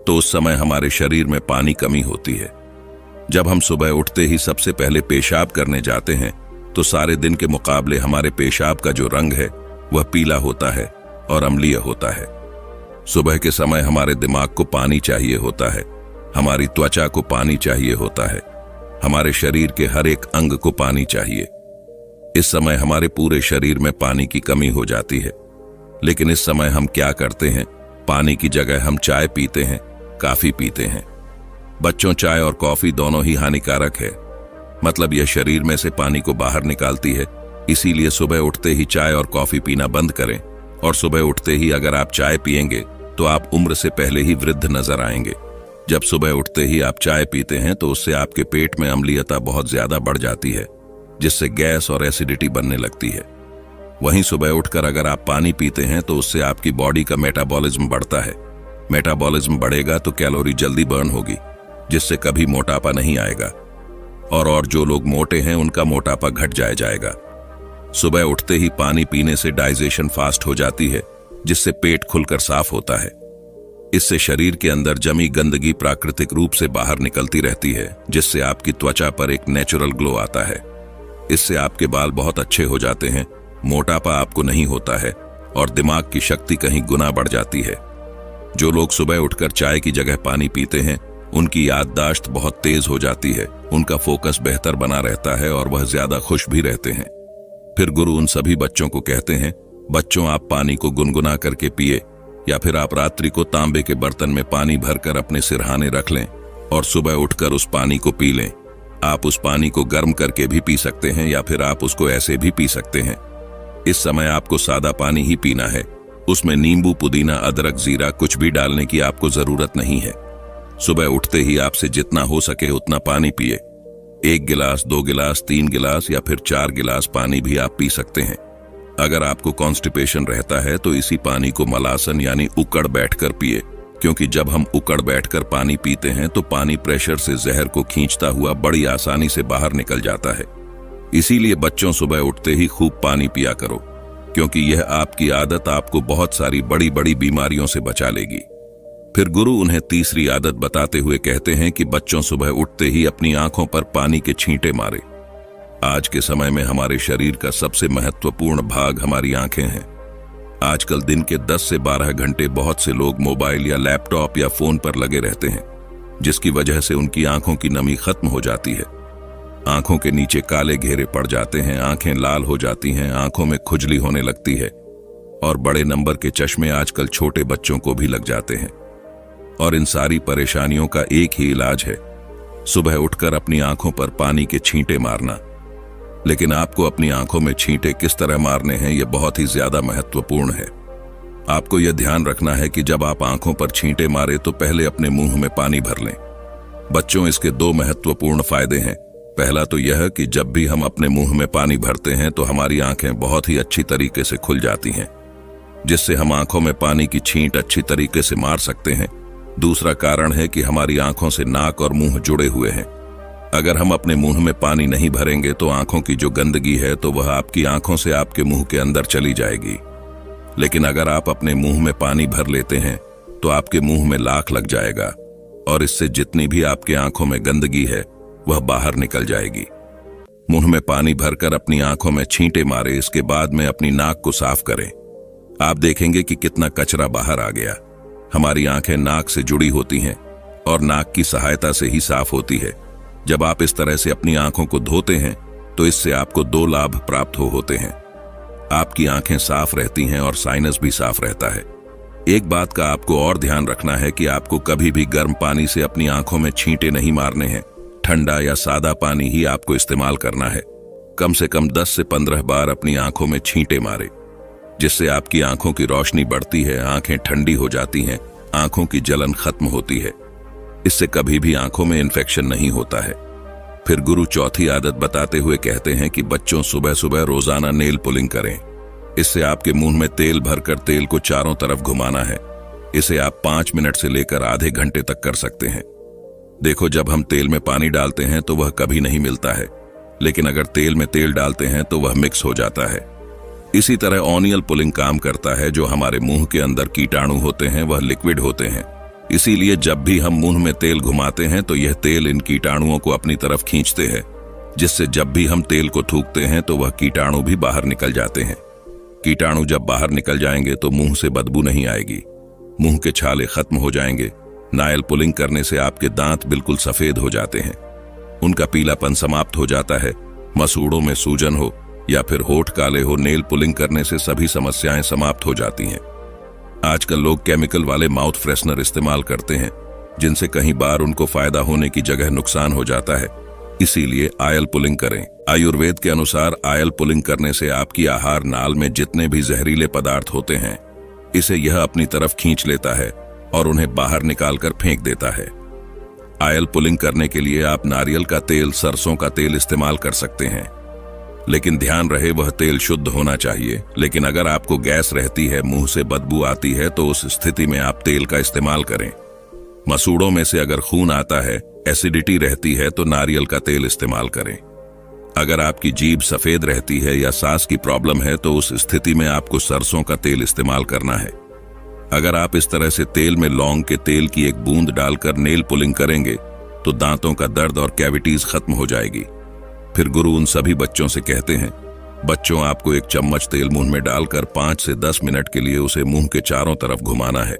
तो उस समय हमारे शरीर में पानी कमी होती है। जब हम सुबह उठते ही सबसे पहले पेशाब करने जाते हैं तो सारे दिन के मुकाबले हमारे पेशाब का जो रंग है वह पीला होता है और अम्लीय होता है। सुबह के समय हमारे दिमाग को पानी चाहिए होता है, हमारी त्वचा को पानी चाहिए होता है, हमारे शरीर के हर एक अंग को पानी चाहिए। इस समय हमारे पूरे शरीर में पानी की कमी हो जाती है। लेकिन इस समय हम क्या करते हैं? पानी की जगह हम चाय पीते हैं, कॉफी पीते हैं। बच्चों, चाय और कॉफी दोनों ही हानिकारक है। मतलब यह शरीर में से पानी को बाहर निकालती है। इसीलिए सुबह उठते ही चाय और कॉफी पीना बंद करें। और सुबह उठते ही अगर आप चाय पिएंगे तो आप उम्र से पहले ही वृद्ध नजर आएंगे। जब सुबह उठते ही आप चाय पीते हैं तो उससे आपके पेट में अम्लीयता बहुत ज्यादा बढ़ जाती है, जिससे गैस और एसिडिटी बनने लगती है। वहीं सुबह उठकर अगर आप पानी पीते हैं तो उससे आपकी बॉडी का मेटाबॉलिज्म बढ़ता है। मेटाबॉलिज्म बढ़ेगा तो कैलोरी जल्दी बर्न होगी, जिससे कभी मोटापा नहीं आएगा। और जो लोग मोटे हैं उनका मोटापा घट जाएगा। सुबह उठते ही पानी पीने से डाइजेशन फास्ट हो जाती है, जिससे पेट खुलकर साफ होता है। इससे शरीर के अंदर जमी गंदगी प्राकृतिक रूप से बाहर निकलती रहती है, जिससे आपकी त्वचा पर एक नेचुरल ग्लो आता है। इससे आपके बाल बहुत अच्छे हो जाते हैं, मोटापा आपको नहीं होता है और दिमाग की शक्ति कहीं गुना बढ़ जाती है। जो लोग सुबह उठकर चाय की जगह पानी पीते हैं उनकी याददाश्त बहुत तेज हो जाती है, उनका फोकस बेहतर बना रहता है और वह ज्यादा खुश भी रहते हैं। फिर गुरु उन सभी बच्चों को कहते हैं, बच्चों, आप पानी को गुनगुना करके पिए, या फिर आप रात्रि को तांबे के बर्तन में पानी भरकर अपने सिरहाने रख लें और सुबह उठकर उस पानी को पी लें। आप उस पानी को गर्म करके भी पी सकते हैं या फिर आप उसको ऐसे भी पी सकते हैं। इस समय आपको सादा पानी ही पीना है। उसमें नींबू, पुदीना, अदरक, जीरा कुछ भी डालने की आपको जरूरत नहीं है। सुबह उठते ही आपसे जितना हो सके उतना पानी पिए। 1 गिलास, 2 गिलास, 3 गिलास या फिर 4 गिलास पानी भी आप पी सकते हैं। अगर आपको कॉन्स्टिपेशन रहता है तो इसी पानी को मलासन यानी उकड़ बैठकर पिए, क्योंकि जब हम उकड़ बैठकर पानी पीते हैं तो पानी प्रेशर से जहर को खींचता हुआ बड़ी आसानी से बाहर निकल जाता है। इसीलिए बच्चों, सुबह उठते ही खूब पानी पिया करो, क्योंकि यह आपकी आदत आपको बहुत सारी बड़ी बड़ी बीमारियों से बचा लेगी। फिर गुरु उन्हें तीसरी आदत बताते हुए कहते हैं कि बच्चों, सुबह उठते ही अपनी आंखों पर पानी के छींटे मारे। आज के समय में हमारे शरीर का सबसे महत्वपूर्ण भाग हमारी आंखें हैं। आजकल दिन के 10 से 12 घंटे बहुत से लोग मोबाइल या लैपटॉप या फोन पर लगे रहते हैं, जिसकी वजह से उनकी आंखों की नमी खत्म हो जाती है। आंखों के नीचे काले घेरे पड़ जाते हैं, आंखें लाल हो जाती हैं, आंखों में खुजली होने लगती है और बड़े नंबर के चश्मे आजकल छोटे बच्चों को भी लग जाते हैं। और इन सारी परेशानियों का एक ही इलाज है, सुबह उठकर अपनी आंखों पर पानी के छींटे मारना। लेकिन आपको अपनी आंखों में छींटे किस तरह मारने हैं, यह बहुत ही ज्यादा महत्वपूर्ण है। आपको यह ध्यान रखना है कि जब आप आंखों पर छींटे मारे तो पहले अपने मुंह में पानी भर लें। बच्चों, इसके 2 महत्वपूर्ण फायदे हैं। पहला तो यह कि जब भी हम अपने मुंह में पानी भरते हैं तो हमारी आंखें बहुत ही अच्छी तरीके से खुल जाती हैं, जिससे हम आंखों में पानी की छींट अच्छी तरीके से मार सकते हैं। दूसरा कारण है कि हमारी आंखों से नाक और मुंह जुड़े हुए हैं। अगर हम अपने मुंह में पानी नहीं भरेंगे तो आंखों की जो गंदगी है तो वह आपकी आंखों से आपके मुंह के अंदर चली जाएगी। लेकिन अगर आप अपने मुंह में पानी भर लेते हैं तो आपके मुंह में लाख लग जाएगा और इससे जितनी भी आपके आंखों में गंदगी है वह बाहर निकल जाएगी। मुंह में पानी भरकर अपनी आंखों में छींटे मारे, इसके बाद में अपनी नाक को साफ करें। आप देखेंगे कि कितना कचरा बाहर आ गया। हमारी आंखें नाक से जुड़ी होती हैं और नाक की सहायता से ही साफ होती है। जब आप इस तरह से अपनी आंखों को धोते हैं तो इससे आपको 2 लाभ प्राप्त होते हैं। आपकी आंखें साफ रहती हैं और साइनस भी साफ रहता है। एक बात का आपको और ध्यान रखना है कि आपको कभी भी गर्म पानी से अपनी आंखों में छींटे नहीं मारने हैं। ठंडा या सादा पानी ही आपको इस्तेमाल करना है। कम से कम 10 से 15 बार अपनी आंखों में छींटे मारे, जिससे आपकी आंखों की रोशनी बढ़ती है, आंखें ठंडी हो जाती हैं, आंखों की जलन खत्म होती है। इससे कभी भी आंखों में इन्फेक्शन नहीं होता है। फिर गुरु चौथी आदत बताते हुए कहते हैं कि बच्चों, सुबह सुबह रोजाना नेल पुलिंग करें। इससे आपके मुंह में तेल भरकर तेल को चारों तरफ घुमाना है। इसे आप 5 मिनट से लेकर आधे घंटे तक कर सकते हैं। देखो, जब हम तेल में पानी डालते हैं तो वह कभी नहीं मिलता है, लेकिन अगर तेल में तेल डालते हैं तो वह मिक्स हो जाता है। इसी तरह ऑनियल पुलिंग काम करता है। जो हमारे मुंह के अंदर कीटाणु होते हैं वह लिक्विड होते हैं, इसीलिए जब भी हम मुंह में तेल घुमाते हैं तो यह तेल इन कीटाणुओं को अपनी तरफ खींचते हैं, जिससे जब भी हम तेल को थूकते हैं तो वह कीटाणु भी बाहर निकल जाते हैं। कीटाणु जब बाहर निकल जाएंगे तो मुंह से बदबू नहीं आएगी, मुंह के छाले खत्म हो जाएंगे। नायल पुलिंग करने से आपके दांत बिल्कुल सफेद हो जाते हैं, उनका पीलापन समाप्त हो जाता है। मसूड़ों में सूजन हो या फिर होठ काले हो, नेल पुलिंग करने से सभी समस्याएं समाप्त हो जाती हैं। आजकल लोग केमिकल वाले माउथ फ्रेशनर इस्तेमाल करते हैं, जिनसे कई बार उनको फायदा होने की जगह नुकसान हो जाता है। इसीलिए आयल पुलिंग करें। आयुर्वेद के अनुसार आयल पुलिंग करने से आपकी आहार नाल में जितने भी जहरीले पदार्थ होते हैं, इसे यह अपनी तरफ खींच लेता है और उन्हें बाहर निकालकर फेंक देता है। आयल पुलिंग करने के लिए आप नारियल का तेल, सरसों का तेल इस्तेमाल कर सकते हैं, लेकिन ध्यान रहे वह तेल शुद्ध होना चाहिए। लेकिन अगर आपको गैस रहती है, मुंह से बदबू आती है, तो उस स्थिति में आप तेल का इस्तेमाल करें। मसूड़ों में से अगर खून आता है, एसिडिटी रहती है, तो नारियल का तेल इस्तेमाल करें। अगर आपकी जीभ सफेद रहती है या सांस की प्रॉब्लम है तो उस स्थिति में आपको सरसों का तेल इस्तेमाल करना है। अगर आप इस तरह से तेल में लौंग के तेल की एक बूंद डालकर नेल पुलिंग करेंगे तो दांतों का दर्द और कैविटीज खत्म हो जाएगी। फिर गुरु उन सभी बच्चों से कहते हैं, बच्चों, आपको 1 चम्मच तेल मुंह में डालकर 5 से 10 मिनट के लिए उसे मुंह के चारों तरफ घुमाना है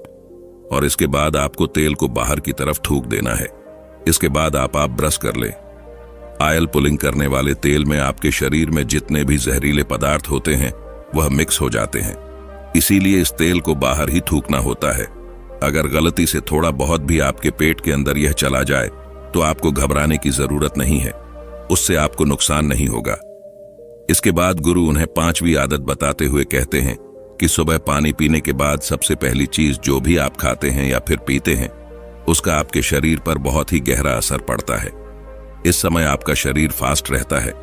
और इसके बाद आपको तेल को बाहर की तरफ थूक देना है। इसके बाद आप ब्रश कर लें। आयल पुलिंग करने वाले तेल में आपके शरीर में जितने भी जहरीले पदार्थ होते हैं वह मिक्स हो जाते हैं, इसीलिए इस तेल को बाहर ही थूकना होता है। अगर गलती से थोड़ा बहुत भी आपके पेट के अंदर यह चला जाए तो आपको घबराने की जरूरत नहीं है, उससे आपको नुकसान नहीं होगा। इसके बाद गुरु उन्हें 5वीं आदत बताते हुए कहते हैं कि सुबह पानी पीने के बाद सबसे पहली चीज जो भी आप खाते हैं या फिर पीते हैं, उसका आपके शरीर पर बहुत ही गहरा असर पड़ता है। इस समय आपका शरीर फास्ट रहता है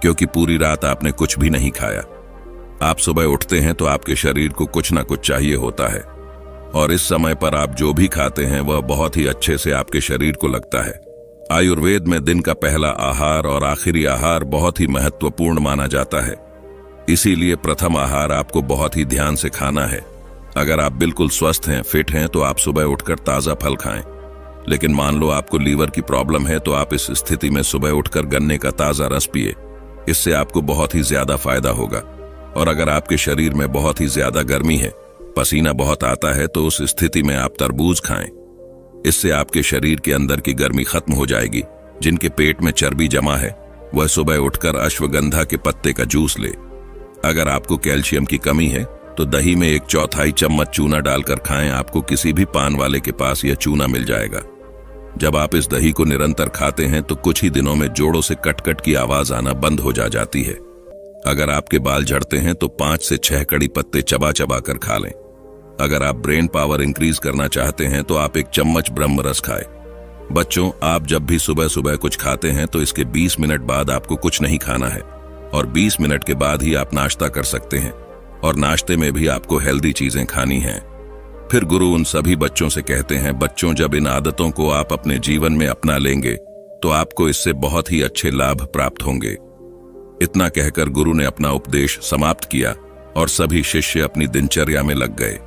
क्योंकि पूरी रात आपने कुछ भी नहीं खाया। आप सुबह उठते हैं तो आपके शरीर को कुछ ना कुछ चाहिए होता है और इस समय पर आप जो भी खाते हैं वह बहुत ही अच्छे से आपके शरीर को लगता है। आयुर्वेद में दिन का पहला आहार और आखिरी आहार बहुत ही महत्वपूर्ण माना जाता है, इसीलिए प्रथम आहार आपको बहुत ही ध्यान से खाना है। अगर आप बिल्कुल स्वस्थ हैं, फिट हैं, तो आप सुबह उठकर ताज़ा फल खाएं। लेकिन मान लो आपको लीवर की प्रॉब्लम है तो आप इस स्थिति में सुबह उठकर गन्ने का ताज़ा रस पिए। इससे आपको बहुत ही ज्यादा फायदा होगा। और अगर आपके शरीर में बहुत ही ज्यादा गर्मी है, पसीना बहुत आता है, तो उस स्थिति में आप तरबूज खाएं। इससे आपके शरीर के अंदर की गर्मी खत्म हो जाएगी। जिनके पेट में चर्बी जमा है वह सुबह उठकर अश्वगंधा के पत्ते का जूस ले। अगर आपको कैल्शियम की कमी है तो दही में 1/4 चम्मच चूना डालकर खाएं। आपको किसी भी पान वाले के पास यह चूना मिल जाएगा। जब आप इस दही को निरंतर खाते हैं तो कुछ ही दिनों में जोड़ों से कट-कट की आवाज आना बंद हो जाती है। अगर आपके बाल झड़ते हैं तो 5 से 6 कड़ी पत्ते चबा चबा कर खा लें। अगर आप ब्रेन पावर इंक्रीज करना चाहते हैं तो आप 1 चम्मच ब्रह्म रस खाएं। बच्चों, आप जब भी सुबह सुबह कुछ खाते हैं तो इसके 20 मिनट बाद आपको कुछ नहीं खाना है और 20 मिनट के बाद ही आप नाश्ता कर सकते हैं। और नाश्ते में भी आपको हेल्दी चीजें खानी हैं। फिर गुरु उन सभी बच्चों से कहते हैं, बच्चों, जब इन आदतों को आप अपने जीवन में अपना लेंगे तो आपको इससे बहुत ही अच्छे लाभ प्राप्त होंगे। इतना कहकर गुरु ने अपना उपदेश समाप्त किया और सभी शिष्य अपनी दिनचर्या में लग गए।